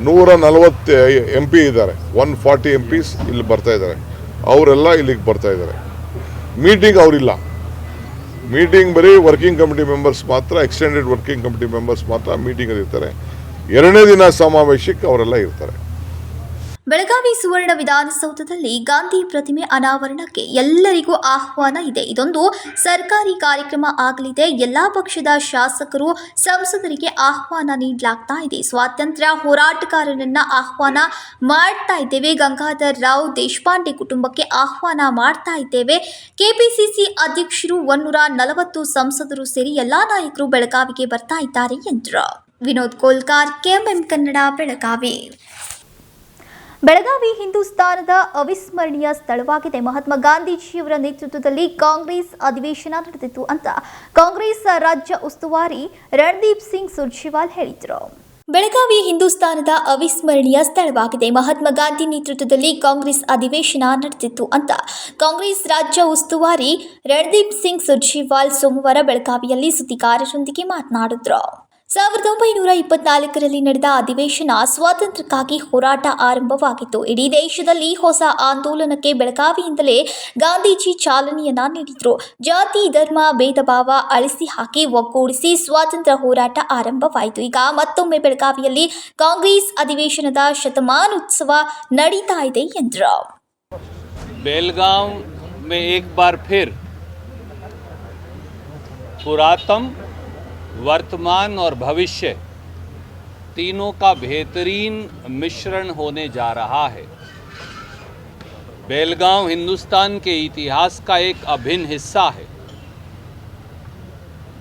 140 MP ಇದ್ದಾರೆ, 140 MPs ಇಲ್ಲಿ ಬರ್ತಾ ಇದ್ದಾರೆ. ಅವರೆಲ್ಲ ಇಲ್ಲಿಗೆ ಬರ್ತಾ ಇದ್ದಾರೆ. ಮೀಟಿಂಗ್ ಅವರಿಲ್ಲ, ಮೀಟಿಂಗ್ ಬರೀ ವರ್ಕಿಂಗ್ ಕಮಿಟಿ ಮೆಂಬರ್ಸ್ ಮಾತ್ರ, ಎಕ್ಸ್ಟೆಂಡೆಡ್ ವರ್ಕಿಂಗ್ ಕಮಿಟಿ ಮೆಂಬರ್ಸ್ ಮಾತ್ರ ಮೀಟಿಂಗಲ್ಲಿ ಇರ್ತಾರೆ. ಎರಡನೇ ದಿನ ಸಮಾವೇಶಕ್ಕೆ ಅವರೆಲ್ಲ ಇರ್ತಾರೆ. ಬೆಳಗಾವಿ ಸುವರ್ಣ ವಿಧಾನಸೌಧದಲ್ಲಿ ಗಾಂಧಿ ಪ್ರತಿಮೆ ಅನಾವರಣಕ್ಕೆ ಎಲ್ಲರಿಗೂ ಆಹ್ವಾನ ಇದೆ. ಇದೊಂದು ಸರ್ಕಾರಿ ಕಾರ್ಯಕ್ರಮ ಆಗಲಿದೆ. ಎಲ್ಲಾ ಪಕ್ಷದ ಶಾಸಕರು, ಸಂಸದರಿಗೆ ಆಹ್ವಾನ ನೀಡಲಾಗ್ತಾ ಇದೆ. ಸ್ವಾತಂತ್ರ್ಯ ಹೋರಾಟಗಾರರನ್ನ ಆಹ್ವಾನ ಮಾಡ್ತಾ ಇದ್ದೇವೆ. ಗಂಗಾಧರ್ ರಾವ್ ದೇಶಪಾಂಡೆ ಕುಟುಂಬಕ್ಕೆ ಆಹ್ವಾನ ಮಾಡ್ತಾ ಇದ್ದೇವೆ. ಕೆಪಿಸಿಸಿ ಅಧ್ಯಕ್ಷರು 140 ಸಂಸದರು ಸೇರಿ ಎಲ್ಲಾ ನಾಯಕರು ಬೆಳಗಾವಿಗೆ ಬರ್ತಾ ಇದ್ದಾರೆ ಎಂದರು. ವಿನೋದ್ ಕೋಲ್ಕಾರ್, ಕೆಎಂಎಂ ಕನ್ನಡ, ಬೆಳಗಾವಿ. ಬೆಳಗಾವಿ ಹಿಂದೂಸ್ತಾನದ ಅವಿಸ್ಮರಣೀಯ ಸ್ಥಳವಾಗಿದೆ. ಮಹಾತ್ಮ ಗಾಂಧೀಜಿಯವರ ನೇತೃತ್ವದಲ್ಲಿ ಕಾಂಗ್ರೆಸ್ ಅಧಿವೇಶನ ನಡೆದಿತ್ತು ಅಂತ ಕಾಂಗ್ರೆಸ್ ರಾಜ್ಯ ಉಸ್ತುವಾರಿ ರಣದೀಪ್ ಸಿಂಗ್ ಸುರ್ಜೇವಾಲಾ ಹೇಳಿದರು. ಬೆಳಗಾವಿ ಹಿಂದೂಸ್ತಾನದ ಅವಿಸ್ಮರಣೀಯ ಸ್ಥಳವಾಗಿದೆ. ಮಹಾತ್ಮ ಗಾಂಧಿ ನೇತೃತ್ವದಲ್ಲಿ ಕಾಂಗ್ರೆಸ್ ಅಧಿವೇಶನ ನಡೆದಿತ್ತು ಅಂತ ಕಾಂಗ್ರೆಸ್ ರಾಜ್ಯ ಉಸ್ತುವಾರಿ ರಣದೀಪ್ ಸಿಂಗ್ ಸುರ್ಜೇವಾಲಾ ಸೋಮವಾರ ಬೆಳಗಾವಿಯಲ್ಲಿ ಸುದ್ದಿಗಾರರೊಂದಿಗೆ ಮಾತನಾಡಿದರು. 1924ರಲ್ಲಿ ನಡೆದ ಅಧಿವೇಶನ ಸ್ವಾತಂತ್ರ್ಯಕ್ಕಾಗಿ ಹೋರಾಟ ಆರಂಭವಾಗಿತ್ತು. ಇಡೀ ದೇಶದಲ್ಲಿ ಹೊಸ ಆಂದೋಲನಕ್ಕೆ ಬೆಳಗಾವಿಯಿಂದಲೇ ಗಾಂಧೀಜಿ ಚಾಲನೆಯನ್ನ ನೀಡಿದರು. ಜಾತಿ ಧರ್ಮ ಭೇದ ಭಾವ ಅಳಿಸಿ ಹಾಕಿ ಒಗ್ಗೂಡಿಸಿ ಸ್ವಾತಂತ್ರ್ಯ ಹೋರಾಟ ಆರಂಭವಾಯಿತು. ಈಗ ಮತ್ತೊಮ್ಮೆ ಬೆಳಗಾವಿಯಲ್ಲಿ ಕಾಂಗ್ರೆಸ್ ಅಧಿವೇಶನದ ಶತಮಾನೋತ್ಸವ ನಡೀತಾ ಇದೆ ಎಂದರು. बेलगांव में एक बार फिर पुरातन, वर्तमान और भविष्य तीनों का बेहतरीन मिश्रण होने जा रहा है. बेलगांव हिंदुस्तान के इतिहास का एक अभिन्न हिस्सा है.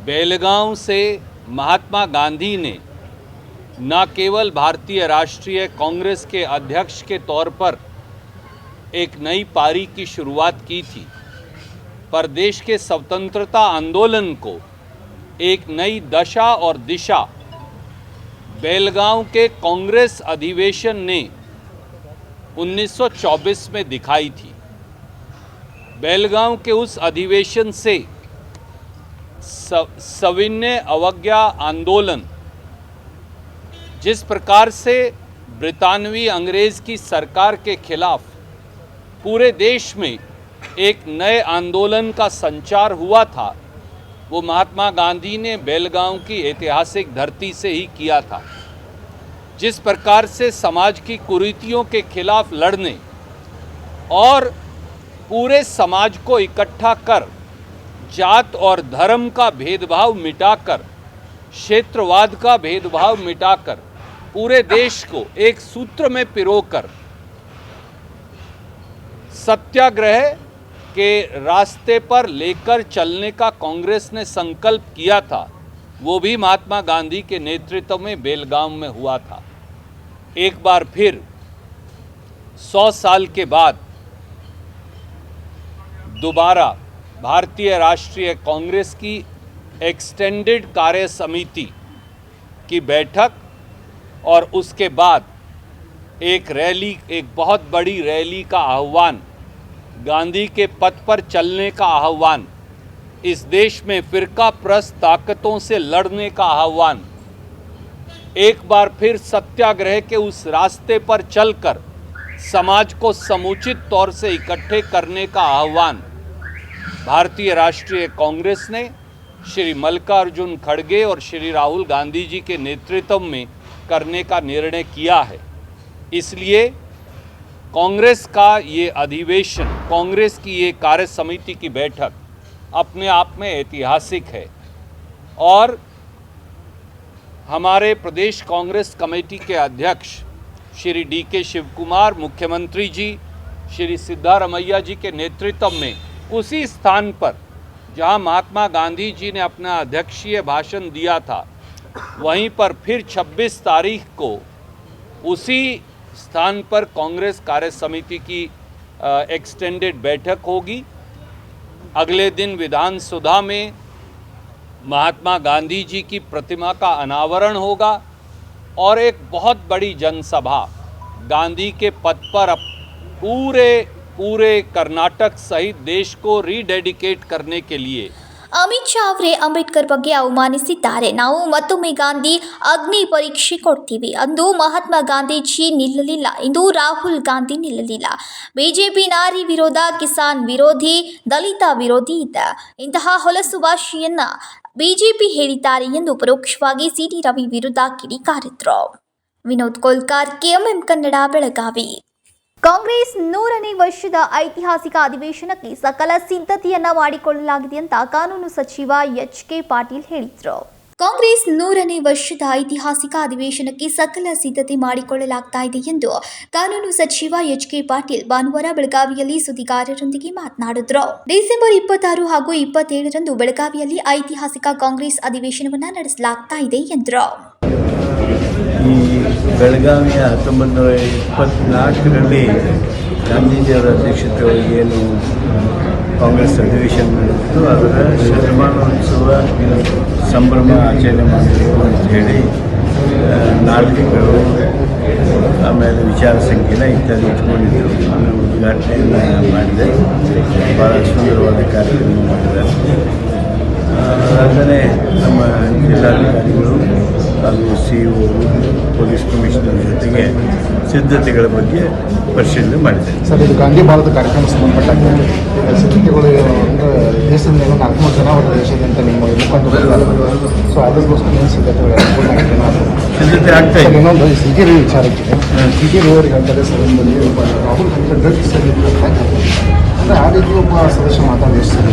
बेलगांव से महात्मा गांधी ने न केवल भारतीय राष्ट्रीय कांग्रेस के अध्यक्ष के तौर पर एक नई पारी की शुरुआत की थी, पर देश के स्वतंत्रता आंदोलन को एक नई दशा और दिशा बेलगांव के कांग्रेस अधिवेशन ने 1924 में दिखाई थी. बेलगांव के उस अधिवेशन से सविनय अवज्ञा आंदोलन, जिस प्रकार से ब्रितानवी अंग्रेज की सरकार के खिलाफ पूरे देश में एक नए आंदोलन का संचार हुआ था, वो महात्मा गांधी ने बेलगांव की ऐतिहासिक धरती से ही किया था. जिस प्रकार से समाज की कुरीतियों के खिलाफ लड़ने और पूरे समाज को इकट्ठा कर जात और धर्म का भेदभाव मिटाकर, क्षेत्रवाद का भेदभाव मिटाकर पूरे देश को एक सूत्र में पिरोकर सत्याग्रह के रास्ते पर लेकर चलने का कांग्रेस ने संकल्प किया था, वो भी महात्मा गांधी के नेतृत्व में बेलगांव में हुआ था. एक बार फिर 100 साल के बाद दोबारा भारतीय राष्ट्रीय कांग्रेस की एक्सटेंडेड कार्य समिति की बैठक और उसके बाद एक रैली, एक बहुत बड़ी रैली का आह्वान, गांधी के पथ पर चलने का आह्वान, इस देश में फिरका प्रस्त ताकतों से लड़ने का आह्वान, एक बार फिर सत्याग्रह के उस रास्ते पर चलकर समाज को समुचित तौर से इकट्ठे करने का आह्वान भारतीय राष्ट्रीय कांग्रेस ने श्री मल्लिकार्जुन खड़गे और श्री राहुल गांधी जी के नेतृत्व में करने का निर्णय किया है. इसलिए कांग्रेस का ये अधिवेशन, कांग्रेस की ये कार्य समिति की बैठक अपने आप में ऐतिहासिक है और हमारे प्रदेश कांग्रेस कमेटी के अध्यक्ष श्री DK शिवकुमार, मुख्यमंत्री जी श्री सिद्धारमैया जी के नेतृत्व में उसी स्थान पर जहां महात्मा गांधी जी ने अपना अध्यक्षीय भाषण दिया था, वहीं पर फिर 26 तारीख को उसी स्थान पर कांग्रेस कार्य समिति की एक्सटेंडेड बैठक होगी. अगले दिन विधानसभा में महात्मा गांधी जी की प्रतिमा का अनावरण होगा और एक बहुत बड़ी जनसभा गांधी के पथ पर पूरे कर्नाटक सहित देश को रीडेडिकेट करने के लिए ಅಮಿತ್ ಶಾ ಅವರೇ ಅಂಬೇಡ್ಕರ್ ಬಗ್ಗೆ ಅವಮಾನಿಸಿದ್ದಾರೆ. ನಾವು ಮತ್ತೊಮ್ಮೆ ಗಾಂಧಿ ಅಗ್ನಿ ಪರೀಕ್ಷೆ ಕೊಡ್ತೀವಿ. ಅಂದು ಮಹಾತ್ಮ ಗಾಂಧೀಜಿ ನಿಲ್ಲಲಿಲ್ಲ, ಇಂದು ರಾಹುಲ್ ಗಾಂಧಿ ನಿಲ್ಲಲಿಲ್ಲ. ಬಿಜೆಪಿ ನಾರಿ ವಿರೋಧ, ಕಿಸಾನ್ ವಿರೋಧಿ, ದಲಿತ ವಿರೋಧಿ ಇದೆ. ಇಂತಹ ಹೊಲಸು ಭಾಷೆಯನ್ನ ಬಿಜೆಪಿ ಹೇಳಿದ್ದಾರೆ ಎಂದು ಪರೋಕ್ಷವಾಗಿ ಸಿಟಿ ರವಿ ವಿರುದ್ಧ ಕಿಡಿಕಾರಿದ್ರು. ವಿನೋದ್ ಕೋಲ್ಕಾರ್, ಕೆಎಂಎಂ ಕನ್ನಡ, ಬೆಳಗಾವಿ. ಕಾಂಗ್ರೆಸ್ 100ನೇ ವರ್ಷದ ಐತಿಹಾಸಿಕ ಅಧಿವೇಶನಕ್ಕೆ ಸಕಲ ಸಿದ್ಧತೆಯನ್ನ ಮಾಡಿಕೊಳ್ಳಲಾಗಿದೆ ಅಂತ ಕಾನೂನು ಸಚಿವ ಎಚ್.ಕೆ. ಪಾಟೀಲ್ ಹೇಳಿದರು. ಕಾಂಗ್ರೆಸ್ 100ನೇ ವರ್ಷದ ಐತಿಹಾಸಿಕ ಅಧಿವೇಶನಕ್ಕೆ ಸಕಲ ಸಿದ್ಧತೆ ಮಾಡಿಕೊಳ್ಳಲಾಗ್ತಾ ಇದೆ ಎಂದು ಕಾನೂನು ಸಚಿವ ಎಚ್.ಕೆ. ಪಾಟೀಲ್ ಭಾನುವಾರ ಬೆಳಗಾವಿಯಲ್ಲಿ ಸುದ್ದಿಗಾರರೊಂದಿಗೆ ಮಾತನಾಡಿದರು. ಡಿಸೆಂಬರ್ 26 ಹಾಗೂ 27ರಂದು ಬೆಳಗಾವಿಯಲ್ಲಿ ಐತಿಹಾಸಿಕ ಕಾಂಗ್ರೆಸ್ ಅಧಿವೇಶನವನ್ನು ನಡೆಸಲಾಗ್ತಾ ಇದೆ ಎಂದರು. ಈ ಬೆಳಗಾವಿಯ 1924ರಲ್ಲಿ ಗಾಂಧೀಜಿಯವರ ಅಧ್ಯಕ್ಷತೆಯೊಳಗೆ ಏನು ಕಾಂಗ್ರೆಸ್ ಅಧಿವೇಶನ ನಡೆಯಿತು, ಅದರ ಶತಮಾನೋತ್ಸವ ಸಂಭ್ರಮ ಆಚರಣೆ ಮಾಡಬೇಕು ಅಂಥೇಳಿ ನಾಟಕಗಳು, ಆಮೇಲೆ ವಿಚಾರ ಸಂಕಿರಣ ಇತ್ಯಾದಿ ಇಟ್ಕೊಂಡಿದ್ದರು. ನಾನು ಉದ್ಘಾಟನೆಯನ್ನು ಮಾಡಿದೆ. ಭಾಳ ಸುಂದರವಾದ ಕಾರ್ಯಕ್ರಮ ಮಾಡಿದ್ದಾರೆ. ಅದಲ್ಲದೆ ನಮ್ಮ ಜಿಲ್ಲಾಧಿಕಾರಿಗಳು ಹಾಗೂ CO, ಪೊಲೀಸ್ ಕಮಿಷನರ್ ಜೊತೆಗೆ ಸಿದ್ಧತೆಗಳ ಬಗ್ಗೆ ಪರಿಶೀಲನೆ ಮಾಡಿದೆ. ಸರ್, ಇದು ಗಾಂಧಿ ಭಾರತ ಕಾರ್ಯಕ್ರಮ ಸಂಬಂಧಪಟ್ಟಾಗ ಸಿದ್ಧತೆಗಳು ಅಂದರೆ ದೇಶದಿಂದ 400 ಜನ ಅವರ ದೇಶದಂತ ನಿಮ್ಮ ಮುಖಂಡರು, ಸೊ ಅದಕ್ಕೋಸ್ಕರ ಏನು ಸಿದ್ಧತೆಗಳು ಸಿದ್ಧತೆ ಆಗ್ತಾ ಇದೆ. ಇನ್ನೊಂದು ಸಿಟಿ ರವಿ ವಿಚಾರಕ್ಕಿದೆ. ಸಿಟಿ ರವಿಯವ್ರಿಗೆ ಹೇಳ್ತಾರೆ ಸರ್, ರಾಹುಲ್ ಗಾಂಧಿ ಡ್ರಗ್ಸ್ ಅಂದರೆ ಆ ರೀತಿ ಒಬ್ಬ ಸದಸ್ಯ ಮಾತಾಡಿ ಸರ್.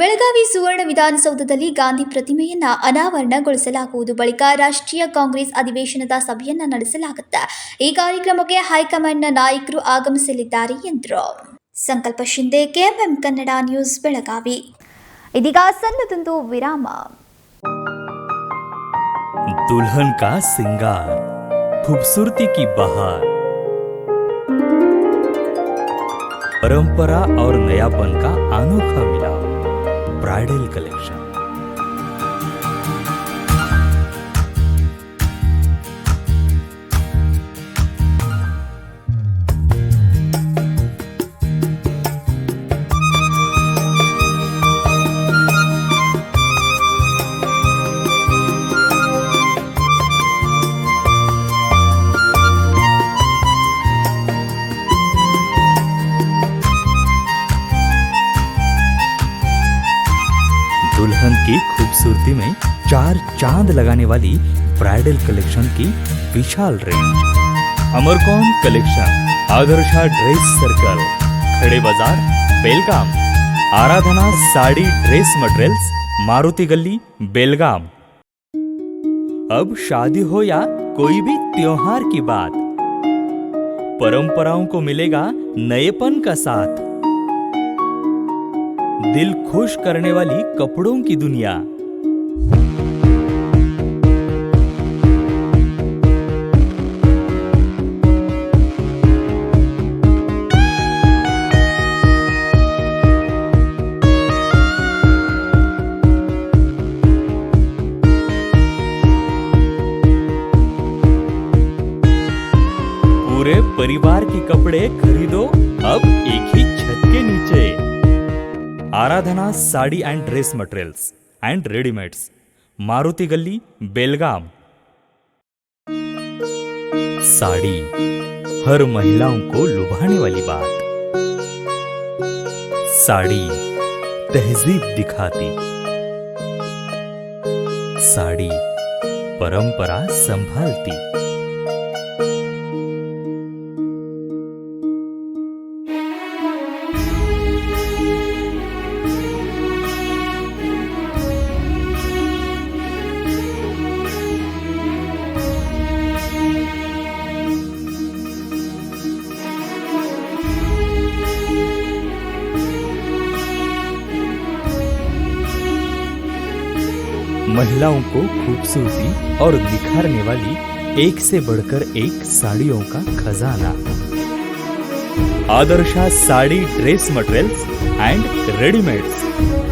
ಬೆಳಗಾವಿ ಸುವರ್ಣ ವಿಧಾನಸೌಧದಲ್ಲಿ ಗಾಂಧಿ ಪ್ರತಿಮೆಯನ್ನ ಅನಾವರಣಗೊಳಿಸಲಾಗುವುದು. ಬಳಿಕ ರಾಷ್ಟ್ರೀಯ ಕಾಂಗ್ರೆಸ್ ಅಧಿವೇಶನದ ಸಭೆಯನ್ನ ನಡೆಸಲಾಗುತ್ತೆ. ಈ ಕಾರ್ಯಕ್ರಮಕ್ಕೆ ಹೈಕಮಾಂಡ್ನ ನಾಯಕರು ಆಗಮಿಸಲಿದ್ದಾರೆ ಎಂದರು. ಸಂಕಲ್ಪ ಶಿಂದೆ, ಕೆಎಂಎಂ ಕನ್ನಡ ನ್ಯೂಸ್, ಬೆಳಗಾವಿ. ಇದೀಗ ಸಣ್ಣದೊಂದು ವಿರಾಮ. दुल्हन का सिंगार, खूबसूरती की बहार, परंपरा और नयापन का अनोखा मिलाप, ब्राइडल कलेक्शन। दुल्हन की खूबसूरती में 4 चांद लगाने वाली ब्राइडल कलेक्शन की विशाल रेंज। अमरकौन collection, Adarsha dress circle, Khade Bazaar, Belgaum. Aradhana sari dress materials, Maruti Gali, Belgaum. अब शादी हो या कोई भी त्योहार की बात, परंपराओं को मिलेगा नएपन का साथ। दिल खुश करने वाली कपड़ों की दुनिया। पूरे परिवार के कपड़े खरीदो अब एक ही छत के नीचे। Aradhana sari and dress materials and readymades, Maruti Gali, Belgaum. Sari हर महिलाओं को लुभाने वाली बात। साड़ी तहजीब दिखाती, साड़ी परंपरा संभालती। महिलाओं को खूबसूरती और निखारने वाली एक से बढ़कर एक साड़ियों का खजाना। Adarsha sari dress materials and readymades,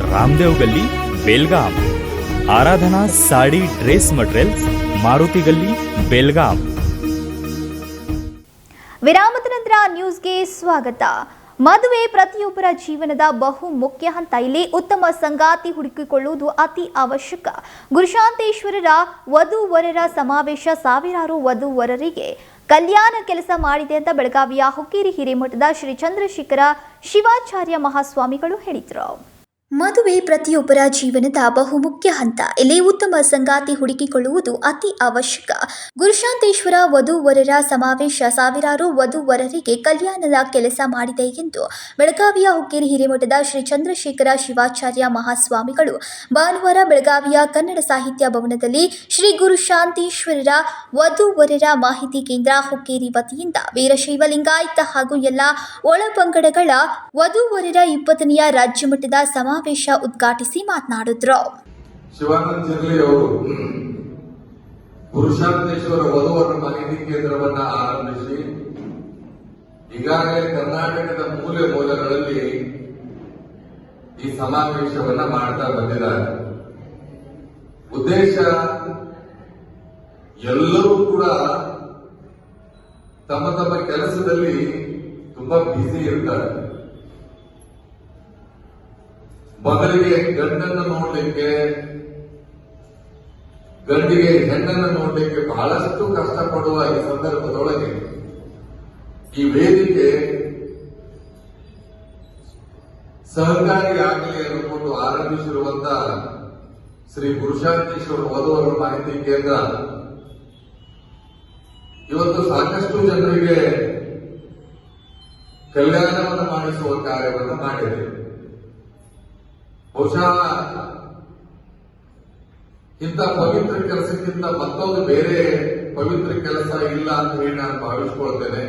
Ramdev गली, बेलगाम। आराधना साड़ी ड्रेस मटेरियल्स, मारुति गली, बेलगाम। ವಿರಾಮದ ನಂತರ ನ್ಯೂಸ್ಗೆ ಸ್ವಾಗತ. ಮದುವೆ ಪ್ರತಿಯೊಬ್ಬರ ಜೀವನದ ಬಹು ಮುಖ್ಯ ಹಂತ. ಇಲ್ಲಿ ಉತ್ತಮ ಸಂಗಾತಿ ಹುಡುಕಿಕೊಳ್ಳುವುದು ಅತಿ ಅವಶ್ಯಕ. ಗುರುಶಾಂತೇಶ್ವರರ ವಧುವರರ ಸಮಾವೇಶ ಸಾವಿರಾರು ವಧುವರರಿಗೆ ಕಲ್ಯಾಣ ಕೆಲಸ ಮಾಡಿದೆ ಅಂತ ಬೆಳಗಾವಿಯ ಹುಕ್ಕೇರಿ ಹಿರೇಮಠದ ಶ್ರೀ ಚಂದ್ರಶೇಖರ ಶಿವಾಚಾರ್ಯ ಮಹಾಸ್ವಾಮಿಗಳು ಹೇಳಿದರು. ಮದುವೆ ಪ್ರತಿಯೊಬ್ಬರ ಜೀವನದ ಬಹುಮುಖ್ಯ ಹಂತ. ಇಲ್ಲಿ ಉತ್ತಮ ಸಂಗಾತಿ ಹುಡುಕಿಕೊಳ್ಳುವುದು ಅತಿ ಅವಶ್ಯಕ. ಗುರುಶಾಂತೇಶ್ವರ ವಧುವರರ ಸಮಾವೇಶ ಸಾವಿರಾರು ವಧುವರರಿಗೆ ಕಲ್ಯಾಣದ ಕೆಲಸ ಮಾಡಿದೆ ಎಂದು ಬೆಳಗಾವಿಯ ಹುಕ್ಕೇರಿ ಹಿರೇಮಠದ ಶ್ರೀ ಚಂದ್ರಶೇಖರ ಶಿವಾಚಾರ್ಯ ಮಹಾಸ್ವಾಮಿಗಳು ಭಾನುವಾರ ಬೆಳಗಾವಿಯ ಕನ್ನಡ ಸಾಹಿತ್ಯ ಭವನದಲ್ಲಿ ಶ್ರೀ ಗುರುಶಾಂತೇಶ್ವರರ ವಧುವರರ ಮಾಹಿತಿ ಕೇಂದ್ರ ಹುಕ್ಕೇರಿ ವತಿಯಿಂದ ವೀರಶೈವ ಲಿಂಗಾಯತ ಹಾಗೂ ಎಲ್ಲ ಒಳಪಂಗಡಗಳ ವಧುವರರ 20ನೇ ರಾಜ್ಯಮಟ್ಟದ ಸಮಾವೇಶ ಉದ್ಘಾಟಿಸಿ ಮಾತನಾಡಿದ್ರು. ಶಿವಾನಂದ ಜಿರ್ಲಿ ಅವರು ಗುರುಶಾಂತೇಶ್ವರ ವಧುವರರ ಮಾಹಿತಿ ಕೇಂದ್ರವನ್ನ ಆರಂಭಿಸಿ ಈಗಾಗಲೇ ಕರ್ನಾಟಕದ ಮೂಲೆ ಮೂಲೆಗಳಲ್ಲಿ ಈ ಸಮಾವೇಶವನ್ನ ಮಾಡ್ತಾ ಬಂದಿದ್ದಾರೆ. ಉದ್ದೇಶ ಎಲ್ಲರೂ ಕೂಡ ತಮ್ಮ ತಮ್ಮ ಕೆಲಸದಲ್ಲಿ ತುಂಬಾ ಬ್ಯುಸಿ ಇರ್ತಾರೆ. ಮಗಳಿಗೆ ಗಂಡನ್ನು ನೋಡ್ಲಿಕ್ಕೆ, ಗಂಡಿಗೆ ಹೆಣ್ಣನ್ನು ನೋಡ್ಲಿಕ್ಕೆ ಬಹಳಷ್ಟು ಕಷ್ಟಪಡುವ ಈ ಸಂದರ್ಭದೊಳಗೆ ಈ ವೇದಿಕೆ ಸಹಕಾರಿಯಾಗಲಿ ಅನ್ಕೊಂಡು ಆರಂಭಿಸಿರುವಂತ ಶ್ರೀ ಗುರುಶಾಂತೇಶ್ವರ ವಧುವರರ ಮಾಹಿತಿ ಕೇಂದ್ರ ಇವತ್ತು ಸಾಕಷ್ಟು ಜನರಿಗೆ ಕಲ್ಯಾಣವನ್ನು ಮಾಡಿಸುವ ಕಾರ್ಯವನ್ನು ಮಾಡಿದೆ. ಬಹುಶಃ ಇಂಥ ಪವಿತ್ರ ಕೆಲಸಕ್ಕಿಂತ ಮತ್ತೊಂದು ಬೇರೆ ಪವಿತ್ರ ಕೆಲಸ ಇಲ್ಲ ಅಂತ ಹೇಳಿ ನಾನು ಭಾವಿಸ್ಕೊಳ್ತೇನೆ.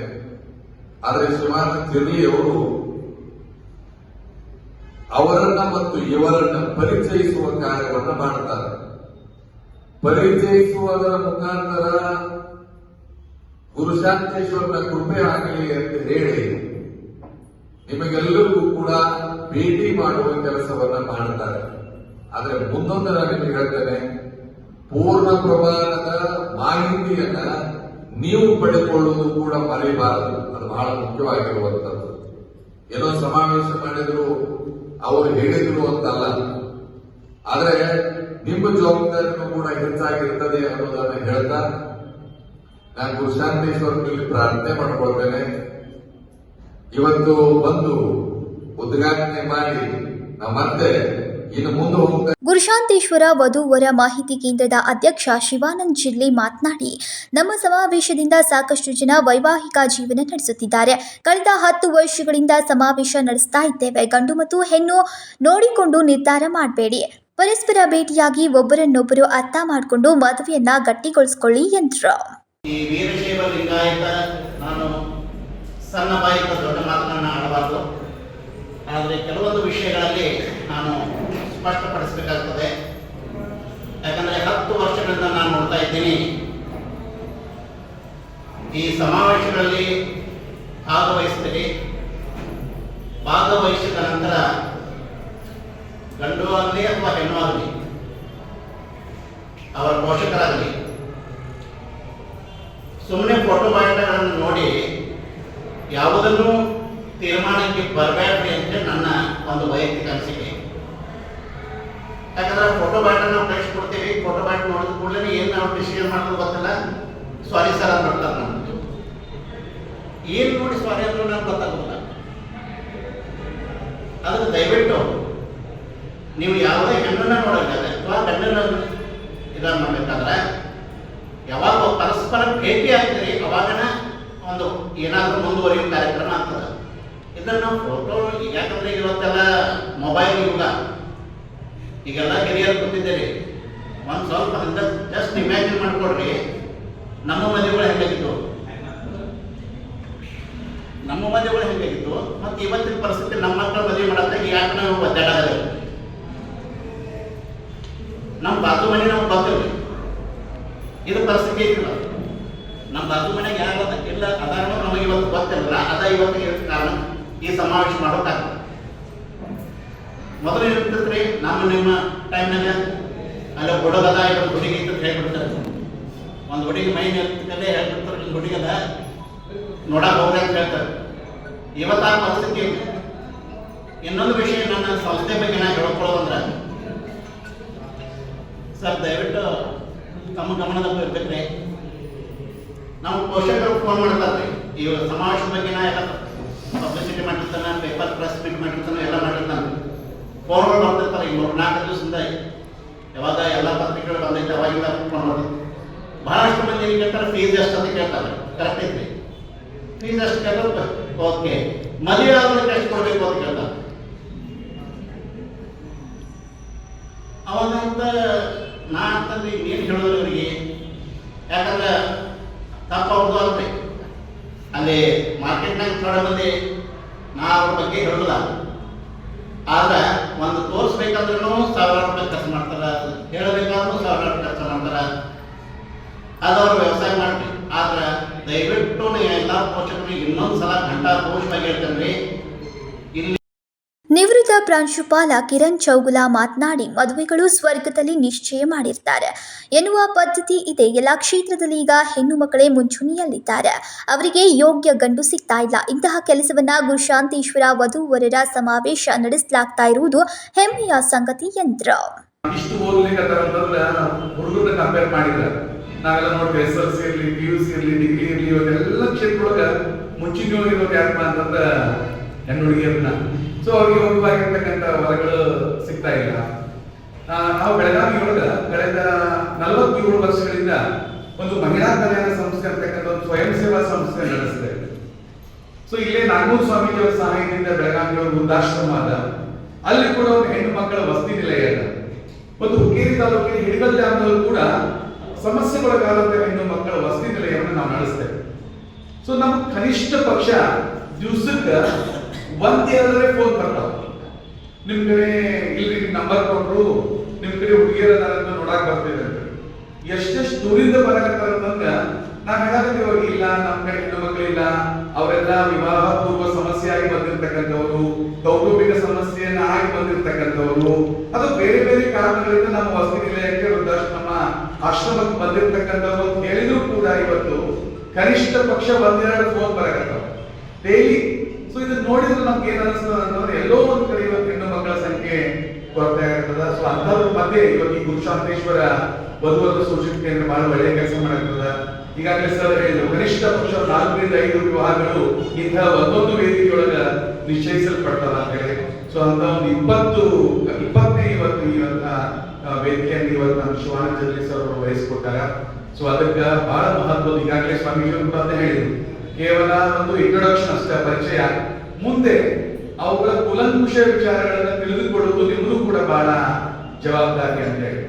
ಆದರೆ ಶಿವಾನಂದ ಜಿರ್ಲಿ ಅವರು ಅವರನ್ನ ಮತ್ತು ಇವರನ್ನ ಪರಿಚಯಿಸುವ ಕಾರ್ಯವನ್ನ ಮಾಡ್ತಾರೆ. ಪರಿಚಯಿಸುವುದರ ಮುಖಾಂತರ ಗುರುಶಾಂತೇಶ್ವರನ ಕೃಪೆ ಆಗಲಿ ಅಂತ ಹೇಳಿ ನಿಮಗೆಲ್ಲರಿಗೂ ಕೂಡ ಭೇಟಿ ಮಾಡುವ ಕೆಲಸವನ್ನ ಮಾಡುತ್ತಾರೆ. ಆದ್ರೆ ಮುಂದೊಂದು ನಾನು ನಿಮಗೆ ಹೇಳ್ತೇನೆ, ಪೂರ್ಣ ಪ್ರಮಾಣದ ಮಾಹಿತಿಯನ್ನ ನೀವು ಪಡೆದುಕೊಳ್ಳುವುದು ಕೂಡ ಮರೆಯಬಾರದು. ಅದು ಬಹಳ ಮುಖ್ಯವಾಗಿರುವಂತದ್ದು. ಏನೋ ಸಮಾವೇಶ ಮಾಡಿದ್ರು, ಅವರು ಹೇಳಿದ್ರು ಅಂತಲ್ಲ, ಆದ್ರೆ ನಿಮ್ಮ ಜವಾಬ್ದಾರಿನೂ ಕೂಡ ಹೆಚ್ಚಾಗಿರ್ತದೆ ಅನ್ನೋದನ್ನ ಹೇಳ್ತಾ ನಾನು ಗುರುಶಾಂತೇಶ್ವರನಲ್ಲಿ ಪ್ರಾರ್ಥನೆ ಮಾಡ್ಕೊಳ್ತೇನೆ. ಇವತ್ತು ಬಂದು ಉದ್ಘಾಟನೆ ಮಾಡಿ ನಾವು ಮತ್ತೆ ಇನ್ನು ಮುಂದೆ ಹೋಗ್ತಾ. ಗುರುಶಾಂತೇಶ್ವರ ವಧುವರ ಮಾಹಿತಿ ಕೇಂದ್ರದ ಅಧ್ಯಕ್ಷ ಶಿವಾನಂದ್ ಜಿರ್ಲಿ ಮಾತನಾಡಿ, ನಮ್ಮ ಸಮಾವೇಶದಿಂದ ಸಾಕಷ್ಟು ಜನ ವೈವಾಹಿಕ ಜೀವನ ನಡೆಸುತ್ತಿದ್ದಾರೆ. ಕಳೆದ 10 ವರ್ಷಗಳಿಂದ ಸಮಾವೇಶ ನಡೆಸ್ತಾ ಇದ್ದೇವೆ. ಗಂಡು ಮತ್ತು ಹೆಣ್ಣು ನೋಡಿಕೊಂಡು ನಿರ್ಧಾರ ಮಾಡಬೇಡಿ, ಪರಸ್ಪರ ಭೇಟಿಯಾಗಿ ಒಬ್ಬರನ್ನೊಬ್ಬರು ಅರ್ಥ ಮಾಡಿಕೊಂಡು ಮದುವೆಯನ್ನ ಗಟ್ಟಿಗೊಳಿಸಿಕೊಳ್ಳಿ ಎಂದರು. ಈ ವೀರಶೈವ ಲಿಂಗಾಯತ ನಾನು ಸಣ್ಣ ಬಾಯಿಕ ದೊಡ್ಡ ಮಾತನ್ನ ಆಡಬಾರದು. ಆದರೆ ಕೆಲವೊಂದು ವಿಷಯಗಳಲ್ಲಿ ನಾನು ಸ್ಪಷ್ಟಪಡಿಸಬೇಕಾಗ್ತದೆ. ಯಾಕಂದ್ರೆ 10 ವರ್ಷಗಳಿಂದ ನಾನು ನೋಡ್ತಾ ಇದ್ದೀನಿ, ಈ ಸಮಾವೇಶಗಳಲ್ಲಿ ಭಾಗವಹಿಸ್ತೀನಿ. ಭಾಗವಹಿಸಿದ ನಂತರ ಗಂಡು ಆಗಲಿ ಅಥವಾ ಹೆಣ್ಣು ಆಗಲಿ, ಅವರ ಪೋಷಕರಾಗಲಿ, ಸುಮ್ಮನೆ ಫೋಟೋ ಬಯೋಡಾಟಾಗಳನ್ನು ನೋಡಿ ಯಾವುದನ್ನು ತೀರ್ಮಾನಕ್ಕೆ ಬರಬೇಡ್ರಿ ಅಂತ ನನ್ನ ಒಂದು ವೈಯಕ್ತಿಕ ಅನಿಸಿಕೆ. ಯಾಕಂದ್ರೆ ಫೋಟೋ ಬಯೋಡಾಟ ನಾವು ಕಳಿಸ್ಕೊಡ್ತೀವಿ, ಫೋಟೋ ಬಯೋಡಾಟ ನೋಡಿದ ಕೂಡಲೇ ಏನು ನಾವು ಡಿಸಿಷನ್ ಮಾಡೋದು ಗೊತ್ತಿಲ್ಲ, ಸಾರಿ ಸರ್ ಅಂತ ನೋಡ್ತಾರೆ. ನಮ್ಮದು ಏನು ನೋಡಿ ಸಾರಿ ಅಂದ್ರೆ ನಮ್ಗೆ ಗೊತ್ತಾಗೋದಿಲ್ಲ. ಅದಕ್ಕೆ ದಯವಿಟ್ಟು ನೀವು ಯಾವುದೇ ಹೆಣ್ಣನ್ನ ನೋಡಬೇಕಾದ್ರೆ ಅಥವಾ ಗಂಡನ ಇದನ್ನು ಮಾಡಬೇಕಾದ್ರೆ ಯಾವಾಗ ಪರಸ್ಪರ ಭೇಟಿ ಆಗ್ತೀರಿ ಅವಾಗನ ಒಂದು ಏನಾದರೂ ಮುಂದುವರಿಯುವ ಕಾರ್ಯಕ್ರಮ ಆಗ್ತದೆ. ಇದನ್ನು ಫೋಟೋ, ಯಾಕಂದ್ರೆ ಇವತ್ತೆಲ್ಲ ಮೊಬೈಲ್ ಯುಗ, ಈಗೆಲ್ಲ ಹಿರಿಯರು ಕೂತಿದ್ದೀರಿ. ಒಂದು ಸ್ವಲ್ಪ ಹಂಗ ಜಸ್ಟ್ ಇಮ್ಯಾಜಿನ್ ಮಾಡ್ಕೊಡ್ರಿ, ನಮ್ಮ ಮದುವೆಗಳು ಹೆಂಗಾಗಿತ್ತು, ಮತ್ತು ಇವತ್ತಿನ ಪರಿಸ್ಥಿತಿ ನಮ್ಮ ಮಕ್ಕಳ ಮದುವೆ ಮಾಡಕ್ಕೆ ಯಾಕೆ ನಾವು ಒದ್ದಾಡೋದು. ನಮ್ಮ ಬಾಜು ಮನೆ ನಮ್ಗೆ ಗೊತ್ತಿಲ್ಲ, ಇದು ಪರಿಸ್ಥಿತಿ ಐತಿಲ್ಲ. ನಮ್ಮ ಬಾಜು ಮನೆಗೆ ಯಾರದ ಇಲ್ಲ ಅದಾರ ನಮಗೆ ಇವತ್ತು ಗೊತ್ತಿಲ್ಲ. ಅದ ಇವತ್ತಿಗೆ ಕಾರಣ ಈ ಸಮಾವೇಶ ಮಾಡೋಕ್ಕಾಗಲ್ಲ. ಮೊದಲು ಇರ್ತಿದ್ರಿ ನಿಮ್ಮ ಟೈಮ್ನಾಗ ಅಲ್ಲ ಹುಡುಗದ ಇವತ್ತು ಹುಡುಗಿ ಅಂತ ಹೇಳ್ಬಿಡ್ತಾರೆ. ಒಂದು ಹುಡುಗಿ ಮೈನ್ ಇರ್ತಕ್ಕಲ್ಲೇ ಹೇಳ್ಬಿಡ್ತಾರೆ, ನಿಮ್ಮ ಹುಡುಗದ ನೋಡಕ್ಕೆ ಹೋಗ್ರಿ ಅಂತ ಹೇಳ್ತಾರೆ. ಇವತ್ತು ಆ ಪರಿಸ್ಥಿತಿ ಇಲ್ಲ. ಇನ್ನೊಂದು ವಿಷಯ ನನ್ನ ಸಂಸ್ಥೆ ಬಗ್ಗೆ ನಾನು ಹೇಳ್ಕೊಳ್ಳೋದಂದ್ರೆ, ಸರ್ ದಯವಿಟ್ಟು ತಮ್ಮ ಗಮನದಲ್ಲಿ ಇರ್ಬೇಕ್ರಿ. ನಾವು ಪೋಷಕರು ಫೋನ್ ಮಾಡ್ತಾರೆ ಈ ಸಮಾವೇಶದ ಬಗ್ಗೆ ನಾ ಎಲ್ಲ ಪಬ್ಲಿಸಿಟಿ ಮಾಡಿರ್ತಾನೆ, ಪೇಪರ್ ಪ್ರೆಸ್ ಮೀಟ್ ಮಾಡಿರ್ತಾನೆ, ಎಲ್ಲ ಮಾಡಿರ್ತಾನೆ. ಫೋನ್ಗಳು ಬರ್ತಿರ್ತಾರೆ. ಈಗ 3-4 ದಿವಸದಿಂದ ಯಾವಾಗ ಎಲ್ಲ ಪತ್ರಿಕೆಗಳು ಬಂದೈತೆ ಅವಾಗಿಂದ ಫೋನ್ ಮಾಡ್ತಾರೆ. ಬಹಳಷ್ಟು ಮಂದಿ ಕೇಳ್ತಾರೆ ಫೀಸ್ ಎಷ್ಟು ಅಂತ ಕೇಳ್ತಾರೆ. ಕರೆಕ್ಟ್ ಐತ್ರಿ, ಫೀಸ್ ಎಷ್ಟು ಕೇಳ್ತಾರೆ. ಓಕೆ, ಮದುವೆ ಆಗೋದಕ್ಕೆ ಎಷ್ಟು ಕೊಡಬೇಕು ಅಂತ ಕೇಳ್ತಾರೆ. ಅವಾಗಂತ ನಾ ಅಂತಂದ್ರೆ ಏನು ಹೇಳೋದು ಅವರಿಗೆ, ಯಾಕಂದ್ರೆ ತಪ್ಪ ಅವ್ರದ್ದು ಅಲ್ರಿ. ಅಲ್ಲಿ ಮಾರ್ಕೆಟ್ನಾಗ ಥೋಡೆ ಮಂದಿ ನಾ ಅವ್ರ ಬಗ್ಗೆ ಹೇಳೋಲ್ಲ, ಆದ್ರೆ ಒಂದು ತೋರಿಸ್ಬೇಕಂದ್ರೂ ₹1,000 ಖರ್ಚು ಮಾಡ್ತಾರೆ, ಹೇಳಬೇಕಾದ್ರೂ ₹1,000 ಖರ್ಚು ಮಾಡ್ತಾರೆ. ಅದು ಅವ್ರು ವ್ಯವಸಾಯ ಮಾಡ್ರಿ. ಆದ್ರೆ ದಯವಿಟ್ಟು ಎಲ್ಲ ಪೋಷಕರಿಗೆ ಇನ್ನೊಂದು ಸಲ ಘಂಟಾಘೋಷವಾಗಿ ಹೇಳ್ತೇನೆ. ಇಲ್ಲಿ ನಿವೃತ್ತ ಪ್ರಾಂಶುಪಾಲ ಕಿರಣ್ ಚೌಗುಲ ಮಾತನಾಡಿ, ಮದುವೆಗಳು ಸ್ವರ್ಗದಲ್ಲಿ ನಿಶ್ಚಯ ಮಾಡಿರ್ತಾರೆ ಎನ್ನುವ ಪದ್ಧತಿ ಇದೆ. ಎಲ್ಲ ಕ್ಷೇತ್ರದಲ್ಲಿ ಈಗ ಹೆಣ್ಣು ಮಕ್ಕಳೇ ಮುಂಚೂಣಿಯಲ್ಲಿದ್ದಾರೆ. ಅವರಿಗೆ ಯೋಗ್ಯ ಗಂಡು ಸಿಗ್ತಾ ಇಲ್ಲ. ಇಂತಹ ಕೆಲಸವನ್ನ ಗುರುಶಾಂತೇಶ್ವರ ವಧೂವರರ ಸಮಾವೇಶ ನಡೆಸಲಾಗ್ತಾ ಇರುವುದು ಹೆಮ್ಮೆಯ ಸಂಗತಿ ಎಂದರು. ಇಷ್ಟು ಓದ್ಲಿಕ್ಕಂತಂದ್ರೆ ಹುಡುಗರನ್ನ ಕಂಪೇರ್ ಮಾಡಿದ್ರೆ ನಾವೆಲ್ಲ ನೋಡ್ತೀವಿ, SSLC ಇರಲಿ, PUC ಇರಲಿ, ಡಿಗ್ರಿ ಇರಲಿ, ಇವತ್ತೆಲ್ಲ ಕ್ಷೇತ್ರದೊಳಗೆ ಮುಂಚಿನೊಳಗಿರೋದು ಯಾಕಪ್ಪ ಅಂತಂದ್ರೆ ಹೆಣ್ಣು ಹುಡುಗಿಯರನ್ನ. ಸೊ ಅವ್ರಿಗೆ ಯೋಗ್ಯವಾಗಿರ್ತಕ್ಕಂಥ ಹೊರಗಳು ಸಿಗ್ತಾ ಇಲ್ಲ. ನಾವು ಬೆಳಗಾವಿ ಒಳಗೆ ಕಳೆದ 47 ವರ್ಷಗಳಿಂದ ಒಂದು ಮಹಿಳಾ ಕಲ್ಯಾಣ ಸಂಸ್ಥೆ ಅಂತಕ್ಕಂಥ ಒಂದು ಸ್ವಯಂ ಸೇವಾ ಸಂಸ್ಥೆ ನಡೆಸಿದೆ. ಸೊ ಇಲ್ಲೇ ನಾಗೂರ್ ಸ್ವಾಮೀಜಿಯವರ ಸಹಾಯದಿಂದ ಬೆಳಗಾವಿ ಒಂದು ವೃದ್ಧಾಶ್ರಮ ಅದ, ಅಲ್ಲಿ ಕೂಡ ಒಂದು ಹೆಣ್ಣು ಮಕ್ಕಳ ವಸತಿ ನಿಲಯ ಅದ. ಒಂದು ಹುಕ್ಕೇರಿ ತಾಲೂಕಿನ ಹಿಡಗಲ್ ಗ್ರಾಮದಲ್ಲೂ ಕೂಡ ಸಮಸ್ಯೆಗೊಳಗಾದಂತಹ ಹೆಣ್ಣು ಮಕ್ಕಳ ವಸತಿ ನಿಲಯವನ್ನು ನಾವು ನಡೆಸ್ತೇವೆ. ಸೊ ನಮ್ಗೆ ಕನಿಷ್ಠ ಪಕ್ಷ ದಿವಸಕ್ಕೆ 1-2 ಫೋನ್ ಬರ್ತಾವ. ನಿಮ್ ಕಡೆ ಇಲ್ಲಿ ನಂಬರ್ ಕೊಟ್ಟರು, ನಿಮ್ ಕಡೆ ಹುಡುಗಿಯರ ನೋಡಕ್ ಬರ್ತೇವೆ ಅಂತ. ಎಷ್ಟೆಷ್ಟು ದೂರಿಂದ ಬರಕತ್ತಾರಂತಂದ್ರ ನಾವ್ ಹೇಳಕತ್ತೀವಿ ಅವ್ರಿಗೆ, ಇಲ್ಲ ನಮ್ ಕಡೆ ಹೆಣ್ಣು ಮಕ್ಕಳಿಲ್ಲ, ಅವರೆಲ್ಲ ವಿವಾಹ ಪೂರ್ವ ಸಮಸ್ಯೆ ಆಗಿ ಬಂದಿರ್ತಕ್ಕಂಥವ್ರು, ಕೌಟುಂಬಿಕ ಸಮಸ್ಯೆಯನ್ನ ಆಗಿ ಬಂದಿರ್ತಕ್ಕಂಥವ್ರು, ಅದು ಬೇರೆ ಬೇರೆ ಕಾರಣಗಳಿಂದ ನಮ್ಮ ವಸತಿ ನಿಲಯಕ್ಕೆ ವೃದ್ಧಾಶ್ರಮ ಆಶ್ರಮಕ್ಕೆ ಬಂದಿರ್ತಕ್ಕಂಥವ್ರು ಅಂತ ಹೇಳಿದ್ರು ಕೂಡ ಇವತ್ತು ಕನಿಷ್ಠ ಪಕ್ಷ 1-2 ಫೋನ್ ಬರಕತ್ತಾವ ಡೈಲಿ. ಸೊ ಇದನ್ನ ನೋಡಿದ್ರೆ ನಮ್ಗೆ ಏನ್ ಅನಿಸ್ತದ ಅಂತಂದ್ರೆ ಎಲ್ಲೋ ಒಂದ್ ಕಡೆ ಇವತ್ತು ಹೆಣ್ಣು ಮಕ್ಕಳ ಸಂಖ್ಯೆ ಕೊರತೆ ಆಗ್ತದ. ಸೊ ಅಂಥವ್ರ ಮಧ್ಯೆ ಇವತ್ತು ಈ ಗುರುಶಾಂತೇಶ್ವರ ವಧುವರ ಸೂಚಕ ಕೇಂದ್ರ ಬಹಳ ಒಳ್ಳೆಯ ಕೆಲಸ ಮಾಡಾಗ್ತದ. ಈಗಾಗಲೇ ಸರ್ ಹೇಳಿದ್ರು, ಕನಿಷ್ಠ ಪಕ್ಷ 4-5 ವಿವಾಹಗಳು ಇಂತಹ ಒಂದೊಂದು ವೇದಿಕೆಯೊಳಗ ನಿಶ್ಚಯಿಸಲ್ಪಡ್ತದ ಅಂತ ಹೇಳಿ. ಸೊ ಅಂತ ಒಂದು 20 ಇವತ್ತು ವೇದಿಕೆಯನ್ನು ಇವತ್ತು ನಮ್ಮ ಶಿವಾನಂದ ಜಗಲಿ ಸರ್ ಅವರು ವಹಿಸಿಕೊಟ್ಟಾರ. ಸೊ ಅದಕ್ಕೆ ಬಹಳ ಮಹತ್ವದ, ಈಗಾಗಲೇ ಸ್ವಾಮೀಜಿಯವರು ಅಂತ ಹೇಳಿದ್ರು, ಕೇವಲ ಒಂದು ಇಂಟ್ರೊಡಕ್ಷನ್ ಅಷ್ಟೇ, ಪರಿಚಯ. ಮುಂದೆ ಅವುಗಳ ಕುಲಂಕುಷ ವಿಚಾರಗಳನ್ನ ತಿಳಿದುಕೊಳ್ಳುವುದು ನಿಮ್ಮದು ಕೂಡ ಬಹಳ ಜವಾಬ್ದಾರಿ ಅಂತ ಹೇಳಿ.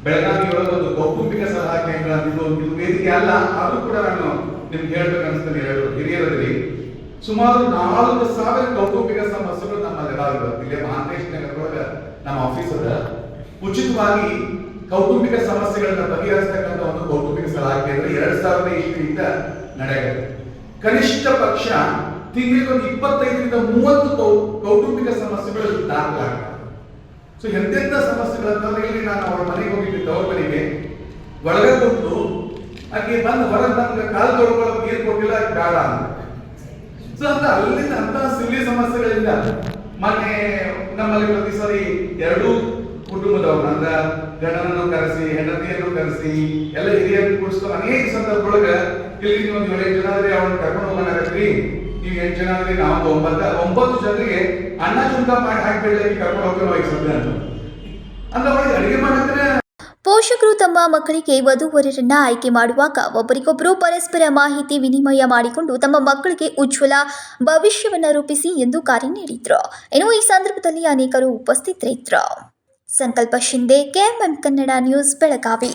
ಬೆಳಗಾವಿ ಒಳಗೆ ಒಂದು ಕೌಟುಂಬಿಕ ಸಲಹಾ ಕೇಂದ್ರ ಇದು ವೇದಿಕೆ ಅಲ್ಲ, ಅದು ಕೂಡ ನಾನು ನಿಮ್ಗೆ ಹೇಳ್ಬೇಕು ಅನಿಸ್ತೇನೆ. ಹಿರಿಯರಲ್ಲಿ ಸುಮಾರು 4,000 ಕೌಟುಂಬಿಕ ಸಮಸ್ಯೆಗಳು ನಮ್ಮಲ್ಲಿ ಇಲ್ಲಿ ಮಹಾಂತೇಶ್ ನಗರದೊಳಗೆ ನಮ್ಮ ಆಫೀಸ್ ಅದ. ಉಚಿತವಾಗಿ ಕೌಟುಂಬಿಕ ಸಮಸ್ಯೆಗಳನ್ನ ಬಗೆಹರಿಸತಕ್ಕಂಥ ಒಂದು ಕೌಟುಂಬಿಕ ಸಲಹಾ ಕೇಂದ್ರ 2000 ಇಸ್ವಿಯಿಂದ ನಡೆಯುತ್ತೆ. ಕನಿಷ್ಠ ಪಕ್ಷ ತಿಂಗಳಿಗೆ ಒಂದು 25-30 ಕೌಟುಂಬಿಕ ಸಮಸ್ಯೆಗಳು ದಾಖಲಾಗ್ತವೆ. ಸೊ ಎಂತೆಂಥ ಸಮಸ್ಯೆಗಳಂತಂದ್ರೆ, ಇಲ್ಲಿ ನಾನು ಅವ್ರ ಮನೆಗೆ ಹೋಗಿದ್ದೆ, ಅವ್ರ ಮನೆಗೆ ಒಳಗೆ ಕೊಟ್ಟು ಆಕೆ ಬಂದು ಹೊರಗೆ ನಮ್ಗೆ ಕಾಲು ತೊಳ್ಕೊಳ್ಳೋಕೆ ನೀರು ಕೊಟ್ಟಿಲ್ಲ, ಬೇಡ ಅಂತ. ಸೊ ಅಂತ ಅಲ್ಲಿಂದ ಅಂತ ಸಿವಿಲಿ ಸಮಸ್ಯೆಗಳಿಂದ ಮೊನ್ನೆ ನಮ್ಮಲ್ಲಿ ಪ್ರತಿ ಸಾರಿ 2 ಕುಟುಂಬದವ್ರು ಅಂದ್ರೆ ಗಂಡನನ್ನು ಕರೆಸಿ ಹೆಂಡತಿಯನ್ನು ಕರೆಸಿ ಎಲ್ಲ ಹಿರಿಯರು ಕೂಡಿಸ್ಕೊಂಡು ಅನೇಕ ಸಂದರ್ಭದೊಳಗೆ ಇಲ್ಲಿ ಒಂದು 7 ಜನ ಆದ್ರೆ ಅವ್ರನ್ನ ಕರ್ಕೊಂಡು ಹೋಗೋಣಾಗತ್ರಿ, ನೀವು 8 ಜನ ಆದ್ರೆ ನಾವು 9 ಜನರಿಗೆ ಅನ್ನ ಚುಂಕ ಮಾಡಿ ಹಾಕಿಬಿಡ್ಲಿಕ್ಕೆ ಕರ್ಕೊಂಡು ಹೋಗ್ತೀವಿ ಈಗ ಸದ್ಯ ಅಂತ ಅವ್ರಿಗೆ ಅಡಿಗೆ ಮಾಡಕ್ಕೆ. ಪೋಷಕರು ತಮ್ಮ ಮಕ್ಕಳಿಗೆ ವಧುವರರನ್ನ ಆಯ್ಕೆ ಮಾಡುವಾಗ ಒಬ್ಬರಿಗೊಬ್ಬರು ಪರಸ್ಪರ ಮಾಹಿತಿ ವಿನಿಮಯ ಮಾಡಿಕೊಂಡು ತಮ್ಮ ಮಕ್ಕಳಿಗೆ ಉಜ್ವಲ ಭವಿಷ್ಯವನ್ನು ರೂಪಿಸಿ ಎಂದು ಕರೆ ನೀಡಿದ್ರು. ಇನ್ನು ಈ ಸಂದರ್ಭದಲ್ಲಿ ಅನೇಕರು ಉಪಸ್ಥಿತರಿದ್ದರು. ಸಂಕಲ್ಪ ಶಿಂದೆ, KMM ಕನ್ನಡ ನ್ಯೂಸ್, ಬೆಳಗಾವಿ.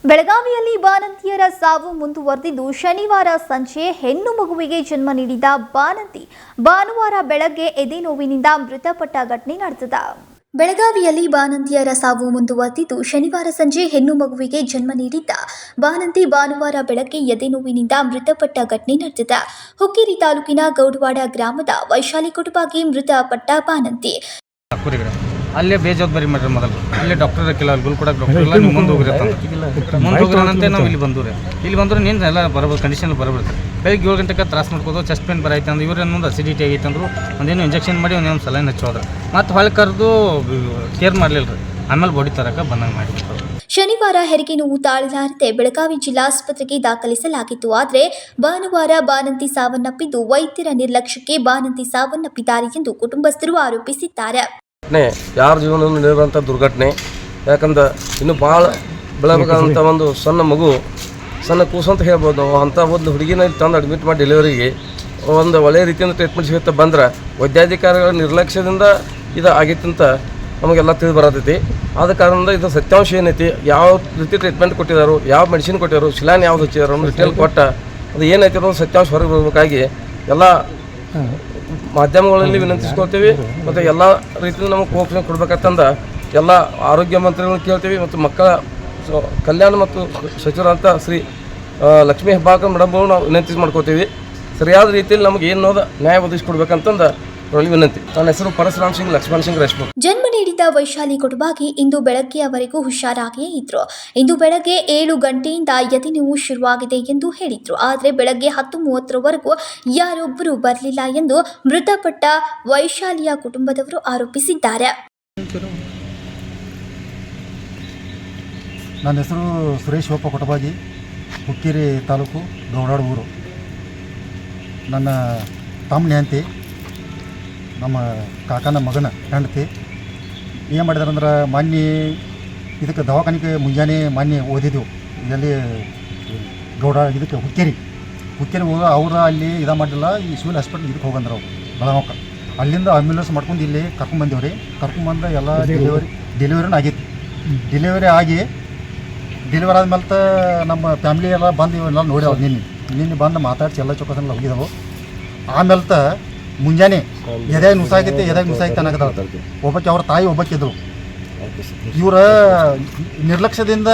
ಬೆಳಗಾವಿಯಲ್ಲಿ ಬಾಣಂತಿಯರ ಸಾವು ಮುಂದುವರೆದಿದ್ದು, ಶನಿವಾರ ಸಂಜೆ ಹೆಣ್ಣು ಮಗುವಿಗೆ ಜನ್ಮ ನೀಡಿದ ಬಾಣಂತಿ ಭಾನುವಾರ ಬೆಳಗ್ಗೆ ಎದೆ ನೋವಿನಿಂದ ಮೃತಪಟ್ಟ ಘಟನೆ ನಡೆದಿದೆ. ಬೆಳಗಾವಿಯಲ್ಲಿ ಬಾಣಂತಿಯರ ಸಾವು ಮುಂದುವರೆದಿದ್ದು, ಶನಿವಾರ ಸಂಜೆ ಹೆಣ್ಣು ಮಗುವಿಗೆ ಜನ್ಮ ನೀಡಿದ್ದ ಬಾಣಂತಿ ಭಾನುವಾರ ಬೆಳಗ್ಗೆ ಎದೆ ನೋವಿನಿಂದ ಮೃತಪಟ್ಟ ಘಟನೆ ನಡೆದಿದೆ. ಹುಕ್ಕೇರಿ ತಾಲೂಕಿನ ಗೌಡವಾಡ ಗ್ರಾಮದ ವೈಶಾಲಿ ಕುಟುಂಬಕ್ಕೆ ಮೃತಪಟ್ಟ ಬಾಣಂತಿ ಅಲ್ಲೇ ಬೇಜವಾಬ್ದಾರಿ ಮಾಡ್ರಿ. ಮೊದಲು ಅಲ್ಲೇ ಡಾಕ್ಟರ್ ಹಾಕಿಲ್ಲ, ಗುಲ್ ಕೊಡಕ್ಕೆ ಡಾಕ್ಟರ್ ಇಲ್ಲ, ನೀವು ಮುಂದೆ ಹೋಗಿರತ್ತ ಮುಂದೆ ಹೋಗ್ರಂತೆ ನಾವು ಇಲ್ಲಿ ಬಂದೂರಿ. ಇಲ್ಲಿ ಬಂದ್ರೆ ನೀನು ಎಲ್ಲ ಬರಬೋದು, ಕಂಡೀಷನ್ ಬರಬಿಡ್ತಾರೆ. ಬೆಳಿಗ್ಗೆ 7 ಗಂಟೆಗೆ ತ್ರಾಸ ಮಾಡ್ಕೋದು, ಚೆಸ್ಟ್ ಪೇನ್ ಬರೈತೆ ಅಂದ್ರೆ ಇವ್ರು ಏನೊಂದು ಅಸಿಡಿಟಿ ಆಗೈತೆ ಅಂದರು, ಒಂದೇನು ಇಂಜೆಕ್ಷನ್ ಮಾಡಿ ಒಂದೇನು ಸಲೈನ್ ಹಚ್ಚೋದ್ರೆ ಮತ್ತು ಹೊಳೆ ಕರೆದು ಕೇರ್ ಮಾಡಲಿಲ್ಲ ರೀ. ಆಮೇಲೆ ಬಾಡಿ ತರಕ್ಕೆ ಬಂದಂಗೆ ಮಾಡಿಬಿಟ್ಟು ಶನಿವಾರ ಹೆರಿಗೆ ನೋವು ತಾಳಲಾರದೆ ಬೆಳಗಾವಿ ಜಿಲ್ಲಾಸ್ಪತ್ರೆಗೆ ದಾಖಲಿಸಲಾಗಿತ್ತು. ಆದರೆ ಭಾನುವಾರ ಬಾಣಂತಿ ಸಾವನ್ನಪ್ಪಿದ್ದು ವೈದ್ಯರ ನಿರ್ಲಕ್ಷ್ಯಕ್ಕೆ ಬಾಣಂತಿ ಸಾವನ್ನಪ್ಪಿದ್ದಾರೆ ಎಂದು ಕುಟುಂಬಸ್ಥರು ಆರೋಪಿಸಿದ್ದಾರೆ. ಯಾರ ಜೀವನ ನೀಡುವಂಥ ದುರ್ಘಟನೆ. ಯಾಕಂದ್ರೆ ಇನ್ನು ಭಾಳ ಬೆಳಬೇಕಾದಂಥ ಒಂದು ಸಣ್ಣ ಮಗು, ಸಣ್ಣ ಕೂಸು ಅಂತ ಹೇಳ್ಬೋದು ನಾವು. ಅಂಥ ಒಂದು ಹುಡುಗಿನ ಇಲ್ಲಿ ತಂದು ಅಡ್ಮಿಟ್ ಮಾಡಿ ಡೆಲಿವರಿಗೆ ಒಂದು ಒಳ್ಳೆಯ ರೀತಿಯಿಂದ ಟ್ರೀಟ್ಮೆಂಟ್ ಸಿಗುತ್ತೆ ಬಂದ್ರೆ ವೈದ್ಯಾಧಿಕಾರಿಗಳ ನಿರ್ಲಕ್ಷ್ಯದಿಂದ ಇದು ಆಗೈತಂತ ನಮಗೆಲ್ಲ ತಿಳಿದು ಬರತೈತಿ. ಆದ ಕಾರಣದಿಂದ ಇದು ಸತ್ಯಾಂಶ ಏನೈತಿ, ಯಾವ ರೀತಿ ಟ್ರೀಟ್ಮೆಂಟ್ ಕೊಟ್ಟಿದ್ದಾರೆ, ಯಾವ ಮೆಡಿಸಿನ್ ಕೊಟ್ಟಿದ್ದಾರೆ, ಶಿಲಾನ್ ಯಾವ್ದು ಹಚ್ಚಿದಾರೋ ಡಿಟೇಲ್ ಕೊಟ್ಟ ಅದು ಏನೈತಿ ಅನ್ನೋ ಸತ್ಯಾಂಶ ಹೊರಗೆ ಬರಬೇಕಾಗಿ ಎಲ್ಲ ಮಾಧ್ಯಮಗಳಲ್ಲಿ ವಿನಂತಿಸ್ಕೊಳ್ತೀವಿ. ಮತ್ತು ಎಲ್ಲ ರೀತಿಯಿಂದ ನಮಗೆ ಕೋಪರೇಷನ್ ಕೊಡ್ಬೇಕಂತಂದು ಎಲ್ಲ ಆರೋಗ್ಯ ಮಂತ್ರಿಗಳನ್ನ ಕೇಳ್ತೀವಿ. ಮತ್ತು ಮಕ್ಕಳ ಕಲ್ಯಾಣ ಮತ್ತು ಸಚಿವರಂಥ ಶ್ರೀ ಲಕ್ಷ್ಮೀ ಹೆಬ್ಬಾಳ್ಕರ್ ಮೇಡಮ್ ನಾವು ವಿನಂತಿ ಮಾಡ್ಕೋತೀವಿ. ಸರಿಯಾದ ರೀತಿಯಲ್ಲಿ ನಮಗೆ ಏನು ನ್ಯಾಯ ಒದಗಿಸ್ಕೊಡ್ಬೇಕಂತಂದು ವಿನಂತಿ. ನನ್ನ ಹೆಸರು ಪರಶುರಾಮ್ ಸಿಂಗ್ ಲಕ್ಷ್ಮಣ್ ಸಿಂಗ್ ರೇಷ್ಮೆ. ಜನ್ಮ ನೀಡಿದ ವೈಶಾಲಿ ಕೊಡಬಾಗಿ ಇಂದು ಬೆಳಗ್ಗೆಯವರೆಗೂ ಹುಷಾರಾಗಿಯೇ ಇದ್ರು. ಇಂದು ಬೆಳಗ್ಗೆ 7 ಗಂಟೆಯಿಂದ ಎದೆ ನೋವು ಶುರುವಾಗಿದೆ ಎಂದು ಹೇಳಿದ್ರು. ಆದರೆ ಬೆಳಗ್ಗೆ 10:30ರವರೆಗೂ ಯಾರೊಬ್ಬರೂ ಬರಲಿಲ್ಲ ಎಂದು ಮೃತಪಟ್ಟ ವೈಶಾಲಿಯ ಕುಟುಂಬದವರು ಆರೋಪಿಸಿದ್ದಾರೆ. ನನ್ನ ಹೆಸರು ಸುರೇಶ್ ಶಿವಪ್ಪ ಕೊಟಬಾಗಿ, ಹುಕ್ಕೇರಿ ತಾಲೂಕು, ಗೌಡಾಡ್ ಊರು. ನನ್ನ ತಮ್ಮನ ಹೆಂಡತಿ, ನಮ್ಮ ಕಾಕನ ಮಗನ ಹೆಂಡತಿ ಏನು ಮಾಡಿದಾರಂದ್ರೆ ಮೊನ್ನೆ ಇದಕ್ಕೆ ದವಾಖಾನೆಗೆ ಮುಂಜಾನೆ ಮೊನ್ನೆ ಓದಿದ್ದೆವು. ಇದರಲ್ಲಿ ಇದಕ್ಕೆ ಹುಕ್ಕೇರಿ ಹೋಗಿ ಅವರು ಅಲ್ಲಿ ಇದು ಮಾಡಿಲ್ಲ, ಈ ಸಿವಿಲ್ ಹಾಸ್ಪಿಟ್ಲ್ ಇದಕ್ಕೆ ಹೋಗಂದ್ರೆ ಅವ್ರು ಬೆಳಗಾವಕ್ಕೆ. ಅಲ್ಲಿಂದ ಆಂಬ್ಯುಲೆನ್ಸ್ ಮಾಡ್ಕೊಂಡು ಇಲ್ಲಿ ಕರ್ಕೊಂಡ್ಬಂದೇವು ರೀ. ಕರ್ಕೊಂಡ್ಬಂದು ಎಲ್ಲ ಡೆಲಿವರಿನೂ ಆಗೈತಿ. ಡೆಲಿವರಿ ಆದ್ಮೇಲೆ ನಮ್ಮ ಫ್ಯಾಮ್ಲಿ ಎಲ್ಲ ಬಂದು ಇವೆಲ್ಲ ನೋಡ್ಯಾವ. ನಿನ್ನೆ ಬಂದು ಮಾತಾಡ್ಸಿ ಎಲ್ಲ ಚೊಕ್ಕಸೆಲ್ಲ ಹೋಗಿದ್ದವು. ಆಮೇಲೆ ಮುಂಜಾನೆ ಎದಾಗ ನುಸಾಗೈತೆ ಅನ್ನಕತ್ತಾವ. ಒಬ್ಬಕ್ಕೆ ಅವ್ರ ತಾಯಿ ಒಬ್ಬಕ್ಕಿದ್ರು. ಇವರ ನಿರ್ಲಕ್ಷ್ಯದಿಂದ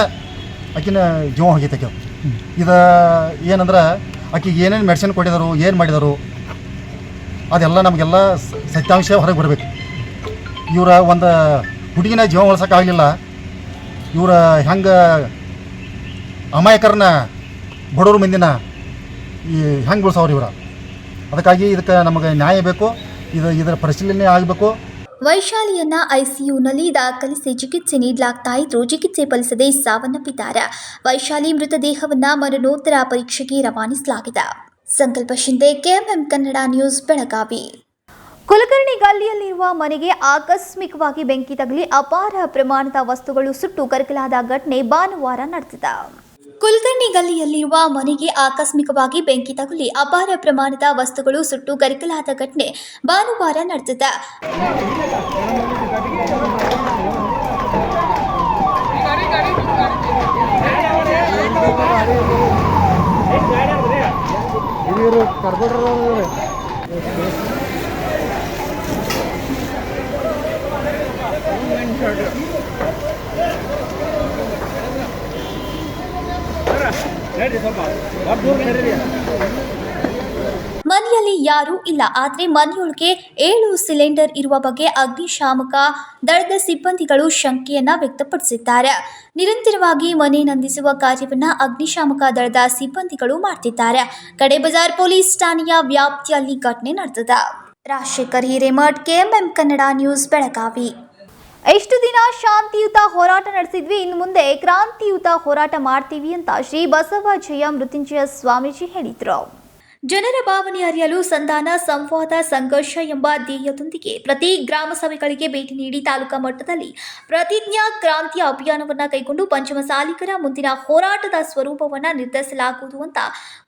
ಆಕಿನ ಜೀವ ಹೋಗೈತೆ. ಆಕೆ ಇದು ಏನಂದ್ರೆ ಆಕೆಗೆ ಏನೇನು ಮೆಡಿಸಿನ್ ಕೊಟ್ಟಿದ್ದಾರೆ, ಏನು ಮಾಡಿದರು ಅದೆಲ್ಲ ನಮಗೆಲ್ಲ ಸತ್ಯಾಂಶ ಹೊರಗೆ ಬರಬೇಕು. ಇವರ ಒಂದು ಹುಡುಗಿನ ಜೀವ ಉಳ್ಸೋಕ್ಕಾಗಲಿಲ್ಲ. ಇವರ ಹೆಂಗೆ ಅಮಾಯಕರನ್ನ ಬಡವ್ರ ಮಂದಿನ ಹೆಂಗೆ ಉಳ್ಸವ್ರು ಇವರ. ಅದಕ್ಕಾಗಿ ಇದಕ್ಕೆ ನಮಗೆ ನ್ಯಾಯ ಬೇಕು. ಇದರ ಪರಿಶೀಲನೆ ಆಗಬೇಕು. ವೈಶಾಲಿಯನ್ನ ಐಸಿಯುನಲ್ಲಿ ದಾಖಲಿಸಿ ಚಿಕಿತ್ಸೆ ನೀಡಲಾಗ್ತಾ ಇದ್ರು. ಚಿಕಿತ್ಸೆ ಫಲಿಸದೆ ಸಾವನ್ನಪ್ಪಿದ್ದಾರೆ. ವೈಶಾಲಿ ಮೃತದೇಹವನ್ನ ಮರಣೋತ್ತರ ಪರೀಕ್ಷೆಗೆ ರವಾನಿಸಲಾಗಿದೆ. ಸಂಕಲ್ಪ ಶಿಂದೆ, ಕೆಎಂಎಂ ಕನ್ನಡ ನ್ಯೂಸ್, ಬೆಳಗಾವಿ. ಕುಲಕರ್ಣಿ ಗಲ್ಲಿಯಲ್ಲಿರುವ ಮನೆಗೆ ಆಕಸ್ಮಿಕವಾಗಿ ಬೆಂಕಿ ತಗುಲಿ ಅಪಾರ ಪ್ರಮಾಣದ ವಸ್ತುಗಳು ಸುಟ್ಟು ಕರಕಲಾದ ಘಟನೆ ಭಾನುವಾರ ನಡೆದಿದೆ. ಕುಲಕರ್ಣಿ ಗಲ್ಲಿಯಲ್ಲಿರುವ ಮನೆಗೆ ಆಕಸ್ಮಿಕವಾಗಿ ಬೆಂಕಿ ತಗುಲಿ ಅಪಾರ ಪ್ರಮಾಣದ ವಸ್ತುಗಳು ಸುಟ್ಟು ಕರಕಲಾದ ಘಟನೆ ಭಾನುವಾರ ನಡೆದಿದೆ. ಮನೆಯಲ್ಲಿ ಯಾರೂ ಇಲ್ಲ. ಆದರೆ ಮನೆಯೊಳಗೆ 7 ಸಿಲಿಂಡರ್ ಇರುವ ಬಗ್ಗೆ ಅಗ್ನಿಶಾಮಕ ದಳದ ಸಿಬ್ಬಂದಿಗಳು ಶಂಕೆಯನ್ನ ವ್ಯಕ್ತಪಡಿಸಿದ್ದಾರೆ. ನಿರಂತರವಾಗಿ ಮನೆ ನಂದಿಸುವ ಕಾರ್ಯವನ್ನ ಅಗ್ನಿಶಾಮಕ ದಳದ ಸಿಬ್ಬಂದಿಗಳು ಮಾಡ್ತಿದ್ದಾರೆ. ಕಡೆ ಬಜಾರ್ ಪೊಲೀಸ್ ಠಾಣೆಯ ವ್ಯಾಪ್ತಿಯಲ್ಲಿ ಘಟನೆ ನಡೆದಿದೆ. Rajashekhar Hiremath, KMM Kannada news, Belagavi. ಎಷ್ಟು ದಿನ ಶಾಂತಿಯುತ ಹೋರಾಟ ನಡೆಸಿದ್ವಿ, ಇನ್ನು ಮುಂದೆ ಕ್ರಾಂತಿಯುತ ಹೋರಾಟ ಮಾಡ್ತೀವಿ ಅಂತ ಶ್ರೀ ಬಸವಜಯ ಮೃತ್ಯುಂಜಯ ಸ್ವಾಮೀಜಿ ಹೇಳಿದರು. ಜನರ ಭಾವನೆ ಅರಿಯಲು ಸಂಧಾನ, ಸಂವಾದ, ಸಂಘರ್ಷ ಎಂಬ ಧ್ಯೇಯದೊಂದಿಗೆ ಪ್ರತಿ ಗ್ರಾಮ ಸಭೆಗಳಿಗೆ ಭೇಟಿ ನೀಡಿ ತಾಲೂಕಾ ಮಟ್ಟದಲ್ಲಿ ಪ್ರತಿಜ್ಞಾ ಕ್ರಾಂತಿಯ ಅಭಿಯಾನವನ್ನು ಕೈಗೊಂಡು ಪಂಚಮಸಾಲಿಗರ ಮುಂದಿನ ಹೋರಾಟದ ಸ್ವರೂಪವನ್ನು ನಿರ್ಧರಿಸಲಾಗುವುದು ಅಂತ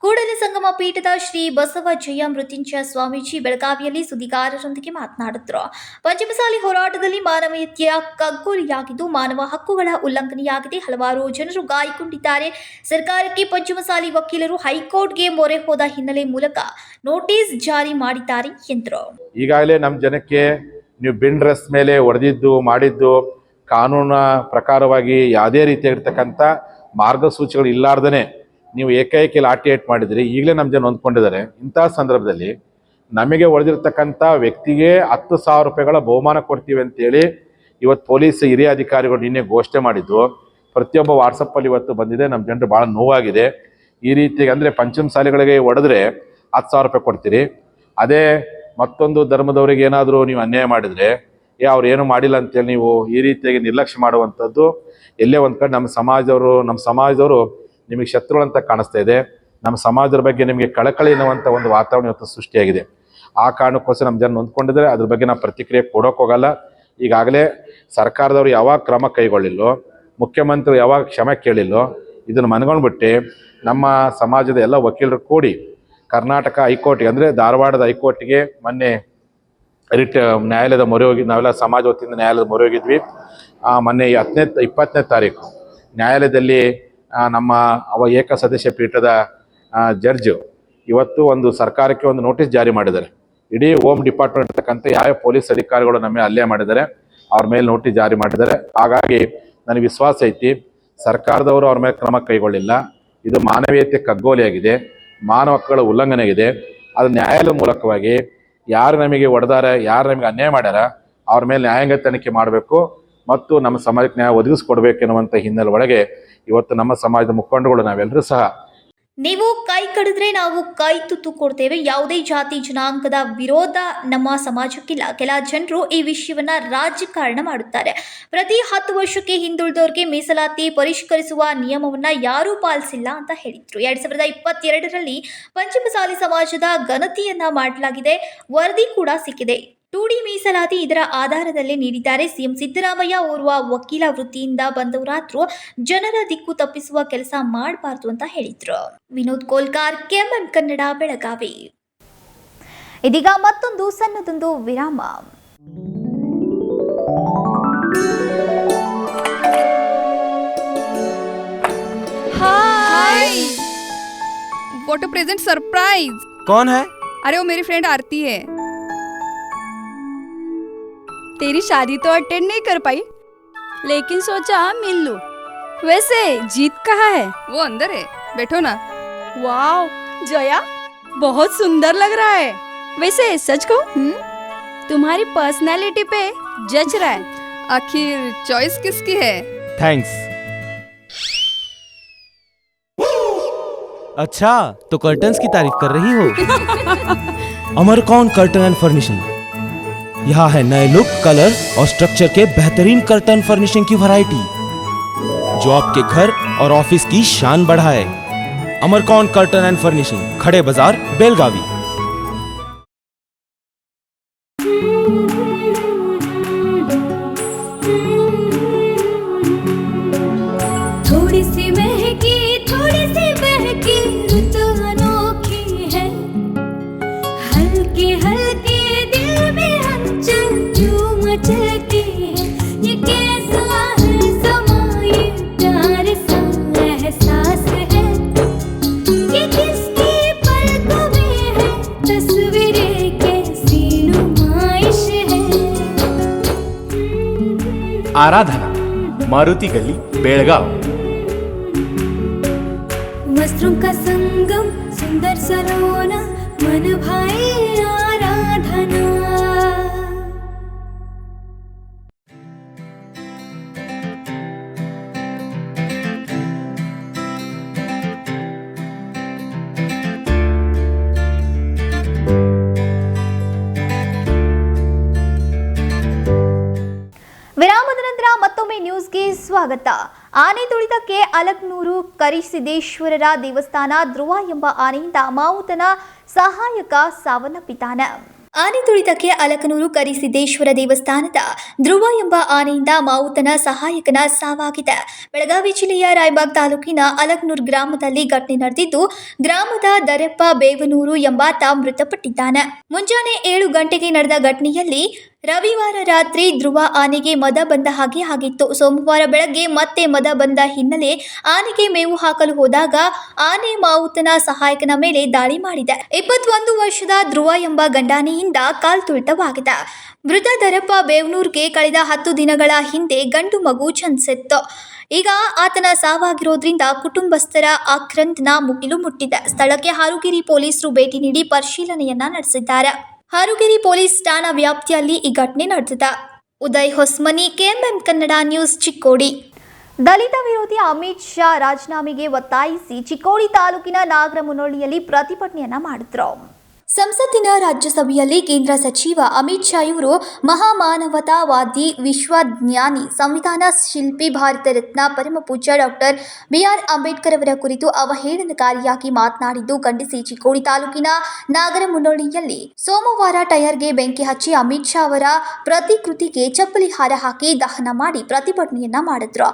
ಕೂಡಲ ಸಂಗಮ ಪೀಠದ ಶ್ರೀ ಬಸವಜಯ ಮೃತ್ಯುಂಜಯ ಸ್ವಾಮೀಜಿ ಬೆಳಗಾವಿಯಲ್ಲಿ ಸುದ್ದಿಗಾರರೊಂದಿಗೆ ಮಾತನಾಡಿದರು. ಪಂಚಮಸಾಲಿ ಹೋರಾಟದಲ್ಲಿ ಮಾನವೀಯತೆಯ ಕಗ್ಗೊಲೆಯಾಗಿದ್ದು ಮಾನವ ಹಕ್ಕುಗಳ ಉಲ್ಲಂಘನೆಯಾಗಿದೆ. ಹಲವಾರು ಜನರು ಗಾಯಗೊಂಡಿದ್ದಾರೆ. ಸರ್ಕಾರಕ್ಕೆ ಪಂಚಮಸಾಲಿ ವಕೀಲರು ಹೈಕೋರ್ಟ್ಗೆ ಮೊರೆ ಹೋದ ಹಿನ್ನೆಲೆ ಮೂಲಕ ನೋಟಿಸ್ ಜಾರಿ ಮಾಡಿದ್ದಾರೆ ಎಂದರು. ಈಗಾಗಲೇ ನಮ್ಮ ಜನಕ್ಕೆ ನೀವು ಬಿನ್ ಡ್ರೆಸ್ ಮೇಲೆ ಹೊಡೆದಿದ್ದು ಮಾಡಿದ್ದು ಕಾನೂನ ಪ್ರಕಾರವಾಗಿ ಯಾವುದೇ ರೀತಿಯಾಗಿರ್ತಕ್ಕಂಥ ಮಾರ್ಗಸೂಚಿಗಳು ಇಲ್ಲಾರ್ದೇ ನೀವು ಏಕಾಏಕಿ ಲಾಠಿ ಏಟ್ ಮಾಡಿದ್ರಿ. ಈಗಲೇ ನಮ್ಮ ಜನ ಹೊಂದ್ಕೊಂಡಿದ್ದಾರೆ. ಇಂಥ ಸಂದರ್ಭದಲ್ಲಿ ನಮಗೆ ಹೊಡೆದಿರ್ತಕ್ಕಂಥ ವ್ಯಕ್ತಿಗೆ 10,000 ರೂಪಾಯಿಗಳ ಬಹುಮಾನ ಕೊಡ್ತೀವಿ ಅಂತೇಳಿ ಇವತ್ತು ಪೊಲೀಸ್ ಹಿರಿಯ ಅಧಿಕಾರಿಗಳು ನಿನ್ನೆ ಘೋಷಣೆ ಮಾಡಿದ್ದು ಪ್ರತಿಯೊಬ್ಬ ವಾಟ್ಸಪ್ಪಲ್ಲಿ ಇವತ್ತು ಬಂದಿದೆ. ನಮ್ಮ ಜನರು ಭಾಳ ನೋವಾಗಿದೆ. ಈ ರೀತಿಯಾಗಿ ಅಂದರೆ ಪಂಚಮಸಾಲಿಗಳಿಗೆ ಹೊಡೆದ್ರೆ 10,000 ರೂಪಾಯಿ ಕೊಡ್ತೀರಿ. ಅದೇ ಮತ್ತೊಂದು ಧರ್ಮದವರಿಗೆ ಏನಾದರೂ ನೀವು ಅನ್ಯಾಯ ಮಾಡಿದರೆ ಅವ್ರು ಏನು ಮಾಡಿಲ್ಲ ಅಂತೇಳಿ ನೀವು ಈ ರೀತಿಯಾಗಿ ನಿರ್ಲಕ್ಷ್ಯ ಮಾಡುವಂಥದ್ದು ಎಲ್ಲೇ ಒಂದು ಕಡೆ ನಮ್ಮ ಸಮಾಜದವರು ನಿಮಗೆ ಶತ್ರುಗಳಂತ ಕಾಣಿಸ್ತಾ ಇದೆ. ನಮ್ಮ ಸಮಾಜದ ಬಗ್ಗೆ ನಿಮಗೆ ಕಳಕಳಿ ಎನ್ನುವಂಥ ಒಂದು ವಾತಾವರಣ ಇವತ್ತು ಸೃಷ್ಟಿಯಾಗಿದೆ. ಆ ಕಾರಣಕ್ಕೋಸ್ಕರ ನಮ್ಮ ಜನ ನೊಂದ್ಕೊಂಡಿದ್ದಾರೆ. ಅದ್ರ ಬಗ್ಗೆ ನಾವು ಪ್ರತಿಕ್ರಿಯೆ ಕೊಡೋಕೆ ಹೋಗಲ್ಲ. ಈಗಾಗಲೇ ಸರ್ಕಾರದವರು ಯಾವಾಗ ಕ್ರಮ ಕೈಗೊಳ್ಳಿಲ್ಲೋ, ಮುಖ್ಯಮಂತ್ರಿ ಯಾವಾಗ ಕ್ಷಮೆ ಕೇಳಿಲ್ಲೋ, ಇದನ್ನು ಮನಗೊಂಡ್ಬಿಟ್ಟು ನಮ್ಮ ಸಮಾಜದ ಎಲ್ಲ ವಕೀಲರು ಕೂಡಿ ಕರ್ನಾಟಕ ಹೈಕೋರ್ಟ್ಗೆ ಅಂದರೆ ಧಾರವಾಡದ ಹೈಕೋರ್ಟ್ಗೆ ಮೊನ್ನೆ ನ್ಯಾಯಾಲಯದ ಮೊರೆ ಹೋಗಿ ನಾವೆಲ್ಲ ಸಮಾಜ ವತಿಯಿಂದ ನ್ಯಾಯಾಲಯದ ಮೊರೆ ಹೋಗಿದ್ವಿ. ಮೊನ್ನೆ 20ನೇ ತಾರೀಕು ನ್ಯಾಯಾಲಯದಲ್ಲಿ ನಮ್ಮ ಏಕಸದಸ್ಯ ಪೀಠದ ಜಡ್ಜ್ ಇವತ್ತು ಒಂದು ಸರ್ಕಾರಕ್ಕೆ ಒಂದು ನೋಟಿಸ್ ಜಾರಿ ಮಾಡಿದ್ದಾರೆ. ಇಡೀ ಹೋಮ್ ಡಿಪಾರ್ಟ್ಮೆಂಟ್ ಇರ್ತಕ್ಕಂಥ ಯಾವ ಪೊಲೀಸ್ ಅಧಿಕಾರಿಗಳು ನಮ್ಮ ಮೇಲೆ ಹಲ್ಲೆ ಮಾಡಿದ್ದಾರೆ ಅವ್ರ ಮೇಲೆ ನೋಟಿಸ್ ಜಾರಿ ಮಾಡಿದ್ದಾರೆ. ಹಾಗಾಗಿ ನನಗೆ ವಿಶ್ವಾಸ ಐತಿ ಸರ್ಕಾರದವರು ಅವ್ರ ಮೇಲೆ ಕ್ರಮ ಕೈಗೊಳ್ಳಿಲ್ಲ. ಇದು ಮಾನವೀಯತೆ ಕಗ್ಗೋಲೆಯಾಗಿದೆ, ಮಾನವ ಹಕ್ಕುಗಳ ಉಲ್ಲಂಘನೆ ಆಗಿದೆ. ಅದು ನ್ಯಾಯಾಲಯದ ಮೂಲಕವಾಗಿ ಯಾರು ನಮಗೆ ಹೊಡೆದಾರೆ, ಯಾರು ನಮಗೆ ಅನ್ಯಾಯ ಮಾಡ್ಯಾರ ಅವ್ರ ಮೇಲೆ ನ್ಯಾಯಾಂಗ ತನಿಖೆ ಮಾಡಬೇಕು ಮತ್ತು ನಮ್ಮ ಸಮಾಜಕ್ಕೆ ನ್ಯಾಯ ಒದಗಿಸ್ಕೊಡ್ಬೇಕೆನ್ನುವಂಥ ಹಿನ್ನೆಲೆ ಒಳಗೆ ಇವತ್ತು ನಮ್ಮ ಸಮಾಜದ ಮುಖಂಡಗಳು ನಾವೆಲ್ಲರೂ ಸಹ ನೀವು ಕೈ ಕಡಿದ್ರೆ ನಾವು ಕೈ ತುತ್ತು ಕೊಡ್ತೇವೆ. ಯಾವುದೇ ಜಾತಿ ಜನಾಂಗದ ವಿರೋಧ ನಮ್ಮ ಸಮಾಜಕ್ಕಿಲ್ಲ. ಕೆಲ ಜನರು ಈ ವಿಷಯವನ್ನ ರಾಜಕಾರಣ ಮಾಡುತ್ತಾರೆ. ಪ್ರತಿ 10 ವರ್ಷಕ್ಕೆ ಹಿಂದುಳಿದವರಿಗೆ ಮೀಸಲಾತಿ ಪರಿಷ್ಕರಿಸುವ ನಿಯಮವನ್ನ ಯಾರೂ ಪಾಲಿಸಿಲ್ಲ ಅಂತ ಹೇಳಿದ್ರು. 2022ರಲ್ಲಿ ಪಂಚಮಸಾಲಿ ಸಮಾಜದ ಗಣತಿಯನ್ನ ಮಾಡಲಾಗಿದೆ. ವರದಿ ಕೂಡ ಸಿಕ್ಕಿದೆ. 2D ಮೀಸಲಾತಿ ಇದರ ಆಧಾರದಲ್ಲಿ ನೀಡಿದ್ದಾರೆ. ಸಿಎಂ ಸಿದ್ದರಾಮಯ್ಯ ಓರ್ವ ವಕೀಲ ವೃತ್ತಿಯಿಂದ ಬಂದವರಾದ್ರೂ ಜನರ ದಿಕ್ಕು ತಪ್ಪಿಸುವ ಕೆಲಸ ಮಾಡಬಾರ್ದು ಅಂತ ಹೇಳಿದ್ರು. ವಿನೋದ್ ಕೋಲ್ಕಾರ್, ಕೆಎಂಎಂ ಕನ್ನಡ, ಬೆಳಗಾವಿ. ಇದೀಗ ಮತ್ತೊಂದು ಸಣ್ಣದೊಂದು ವಿರಾಮ. हाय, व्हाट अ प्रेजेंट सरप्राइज। कौन है? अरे वो मेरी फ्रेंड आरती है। तेरी शादी तो अटेंड नहीं कर पाई, लेकिन सोचा मिल लूं। वैसे जीत कहाँ है? वो अंदर है, बैठो ना। वाओ जया, बहुत सुंदर लग रहा है। वैसे सच कहूं, तुम्हारी पर्सनालिटी पे जज रहा है। आखिर चॉइस किसकी है? थैंक्स। अच्छा, तो कर्टन्स की तारीफ कर रही हो? अमरकौन कर्टन एंड फर्निशिंग। यहाँ है नए लुक, कलर और स्ट्रक्चर के बेहतरीन कर्टन फर्निशिंग की वैरायटी जो आपके घर और ऑफिस की शान बढ़ाए। अमरकौन कर्टन एंड फर्निशिंग, खड़े बाजार, बेलगावी। थोड़ी सी महकी, थोड़ी सी बहकी, रुत अनोखी है। हल्के हल्के दिल में हलचल क्यों मचलती है। ये कैसा है समा, ये प्यार सा एहसास है। ये किसकी पलकों में है, तस्वीरें कैसी नुमाइश है। आराधना, मारुति गली, बेलगाव। वस्त्रों का संगम, सुंदर सलोना, मन भाई आराधना। ವಿರಾಮದ ನಂತರ ಮತ್ತೊಮ್ಮೆ ನ್ಯೂಸ್ಗೆ ಸ್ವಾಗತ. ಆನೆ ತುಳಿತಕ್ಕೆ ಅಲಕ್ನೂರು ಕರಿಸಿದ್ದೇಶ್ವರರ ದೇವಸ್ಥಾನ ಧ್ರುವ ಎಂಬ ಆನೆಯಿಂದ ಮಾವುತನ ಸಹಾಯಕ ಸಾವನ್ನಪ್ಪಿದ್ದಾನೆ. ಆನೆ ತುಳಿತಕ್ಕೆ ಅಲಕನೂರು ಕರಿಸಿದ್ದೇಶ್ವರ ದೇವಸ್ಥಾನದ ಧ್ರುವ ಎಂಬ ಆನೆಯಿಂದ ಮಾವುತನ ಸಹಾಯಕನ ಸಾವಾಗಿದೆ. ಬೆಳಗಾವಿ ಜಿಲ್ಲೆಯ ರಾಯಬಾಗ್ ತಾಲೂಕಿನ ಅಲಕನೂರು ಗ್ರಾಮದಲ್ಲಿ ಘಟನೆ ನಡೆದಿದ್ದು, ಗ್ರಾಮದ ದರೆಪ್ಪ ಬೇವನೂರು ಎಂಬಾತ ಮೃತಪಟ್ಟಿದ್ದಾನೆ. ಮುಂಜಾನೆ 7 ಗಂಟೆಗೆ ನಡೆದ ಘಟನೆಯಲ್ಲಿ ರವಿವಾರ ರಾತ್ರಿ ಧ್ರುವ ಆನೆಗೆ ಮದ ಬಂದ ಹಾಗೆ ಆಗಿತ್ತು. ಸೋಮವಾರ ಬೆಳಗ್ಗೆ ಮತ್ತೆ ಮದ ಬಂದ ಹಿನ್ನೆಲೆ ಆನೆಗೆ ಮೇವು ಹಾಕಲು ಹೋದಾಗ ಆನೆ ಮಾವುತನ ಸಹಾಯಕನ ಮೇಲೆ ದಾಳಿ ಮಾಡಿದೆ. 21 ವರ್ಷದ ಧ್ರುವ ಎಂಬ ಗಂಡಾನೆಯಿಂದ ಕಾಲ್ ತುಳಿತವಾಗಿದೆ. ಮೃತ ದರಪ್ಪ ಬೇವನೂರ್ಗೆ ಕಳೆದ 10 ದಿನಗಳ ಹಿಂದೆ ಗಂಡು ಮಗು ಜನಿಸಿತ್ತು. ಈಗ ಆತನ ಸಾವಾಗಿರೋದ್ರಿಂದ ಕುಟುಂಬಸ್ಥರ ಆಕ್ರಂದನ ಮುಗಿಲು ಮುಟ್ಟಿದೆ. ಸ್ಥಳಕ್ಕೆ ಹಾರುಗಿರಿ ಪೊಲೀಸರು ಭೇಟಿ ನೀಡಿ ಪರಿಶೀಲನೆಯನ್ನ ನಡೆಸಿದ್ದಾರೆ. ಹಾರುಗಿರಿ ಪೊಲೀಸ್ ಠಾಣಾ ವ್ಯಾಪ್ತಿಯಲ್ಲಿ ಈ ಘಟನೆ ನಡೆದಿದೆ. Uday Hosmani, KMM Kannada news, Chikkodi. ದಲಿತ ವಿರೋಧಿ ಅಮಿತ್ ಶಾ ರಾಜೀನಾಮೆಗೆ ಒತ್ತಾಯಿಸಿ ಚಿಕ್ಕೋಡಿ ತಾಲೂಕಿನ ನಾಗರಮುನ್ನೋಳಿಯಲ್ಲಿ ಪ್ರತಿಭಟನೆಯನ್ನ ಮಾಡಿದ್ರು. ಸಂಸತ್ತಿನ ರಾಜ್ಯಸಭೆಯಲ್ಲಿ ಕೇಂದ್ರ ಸಚಿವ ಅಮಿತ್ ಶಾ ಇವರು ಮಹಾಮಾನವತಾವಾದಿ, ವಿಶ್ವಜ್ಞಾನಿ, ಸಂವಿಧಾನ ಶಿಲ್ಪಿ, ಭಾರತ ರತ್ನ ಪರಮ ಪೂಜ್ಯ ಡಾಕ್ಟರ್ ಬಿಆರ್ ಅಂಬೇಡ್ಕರ್ ಅವರ ಕುರಿತು ಅವಹೇಳನಕಾರಿಯಾಗಿ ಮಾತನಾಡಿದ್ದು ಖಂಡಿಸಿ ಚಿಕ್ಕೋಡಿ ತಾಲೂಕಿನ ನಾಗರಮುನ್ನೋಳಿಯಲ್ಲಿ ಸೋಮವಾರ ಟೈರ್ಗೆ ಬೆಂಕಿ ಹಚ್ಚಿ ಅಮಿತ್ ಶಾ ಅವರ ಪ್ರತಿಕೃತಿಗೆ ಚಪ್ಪಲಿ ಹಾರ ಹಾಕಿ ದಹನ ಮಾಡಿ ಪ್ರತಿಭಟನೆಯನ್ನ ಮಾಡಿದ್ರು.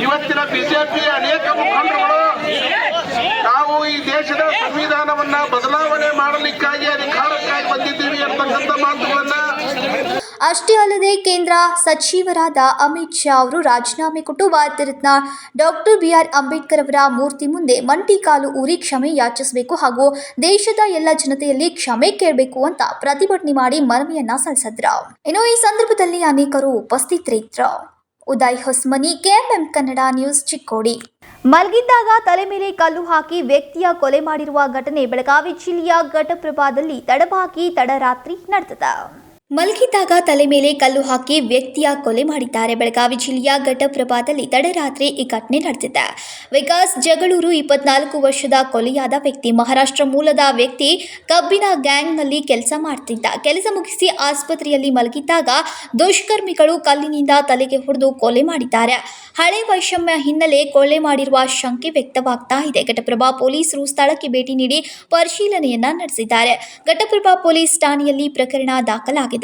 ಇವತ್ತಿನ ಬಿಜೆಪಿ ಅನೇಕ ಮುಖಂಡರುಗಳು ನಾವು ಈ ದೇಶದ ಸಂವಿಧಾನವನ್ನ ಬದಲಾವಣೆ ಮಾಡಲಿಕ್ಕಾಗಿ ಅಧಿಕಾರಕ್ಕಾಗಿ ಬಂದಿದ್ದೀವಿ ಅಂತಕ್ಕಂಥ ಮಾತುಗಳನ್ನ. ಅಷ್ಟೇ ಅಲ್ಲದೆ ಕೇಂದ್ರ ಸಚಿವರಾದ ಅಮಿತ್ ಶಾ ಅವರು ರಾಜೀನಾಮೆ ಕೊಟ್ಟು ಭಾರತ ರತ್ನ ಡಾಕ್ಟರ್ ಬಿಆರ್ ಅಂಬೇಡ್ಕರ್ ಅವರ ಮೂರ್ತಿ ಮುಂದೆ ಮಂಟಿ ಕಾಲು ಊರಿ ಕ್ಷಮೆ ಯಾಚಿಸಬೇಕು ಹಾಗೂ ದೇಶದ ಎಲ್ಲ ಜನತೆಯಲ್ಲಿ ಕ್ಷಮೆ ಕೇಳಬೇಕು ಅಂತ ಪ್ರತಿಭಟನೆ ಮಾಡಿ ಮನವಿಯನ್ನ ಸಲ್ಲಿಸಿದ್ರು. ಇನ್ನು ಈ ಸಂದರ್ಭದಲ್ಲಿ ಅನೇಕರು ಉಪಸ್ಥಿತರಿದ್ದರು. Uday Hosmani, KMM Kannada news, Chikkodi. ಮಲಗಿದ್ದಾಗ ತಲೆ ಮೇಲೆ ಕಲ್ಲು ಹಾಕಿ ವ್ಯಕ್ತಿಯ ಕೊಲೆ ಮಾಡಿರುವ ಘಟನೆ ಬೆಳಗಾವಿ ಜಿಲ್ಲೆಯ ಘಟಪ್ರಭಾದಲ್ಲಿ ತಡರಾತ್ರಿ ನಡೆದಿದೆ. ಮಲಗಿದ್ದಾಗ ತಲೆ ಮೇಲೆ ಕಲ್ಲು ಹಾಕಿ ವ್ಯಕ್ತಿಯ ಕೊಲೆ ಮಾಡಿದ್ದಾರೆ. ಬೆಳಗಾವಿ ಜಿಲ್ಲೆಯ ಘಟಪ್ರಭಾದಲ್ಲಿ ತಡರಾತ್ರಿ ಈ ಘಟನೆ ನಡೆದಿದೆ. ವಿಕಾಸ್ ಜಗಳೂರು 24 ವರ್ಷದ ಕೊಲೆಯಾದ ವ್ಯಕ್ತಿ ಮಹಾರಾಷ್ಟ್ರ ಮೂಲದ ವ್ಯಕ್ತಿ ಕಬ್ಬಿನ ಗ್ಯಾಂಗ್ನಲ್ಲಿ ಕೆಲಸ ಮಾಡ್ತಿದ್ದ. ಕೆಲಸ ಮುಗಿಸಿ ಆಸ್ಪತ್ರೆಯಲ್ಲಿ ಮಲಗಿದ್ದಾಗ ದುಷ್ಕರ್ಮಿಗಳು ಕಲ್ಲಿನಿಂದ ತಲೆಗೆ ಹೊಡೆದು ಕೊಲೆ ಮಾಡಿದ್ದಾರೆ. ಹಳೆ ವೈಷಮ್ಯ ಹಿನ್ನೆಲೆ ಕೊಲೆ ಮಾಡಿರುವ ಶಂಕೆ ವ್ಯಕ್ತವಾಗ್ತಾ ಇದೆ. ಘಟಪ್ರಭಾ ಪೊಲೀಸರು ಸ್ಥಳಕ್ಕೆ ಭೇಟಿ ನೀಡಿ ಪರಿಶೀಲನೆಯನ್ನ ನಡೆಸಿದ್ದಾರೆ. ಘಟಪ್ರಭಾ ಪೊಲೀಸ್ ಠಾಣೆಯಲ್ಲಿ ಪ್ರಕರಣ ದಾಖಲಾಗಿದೆ.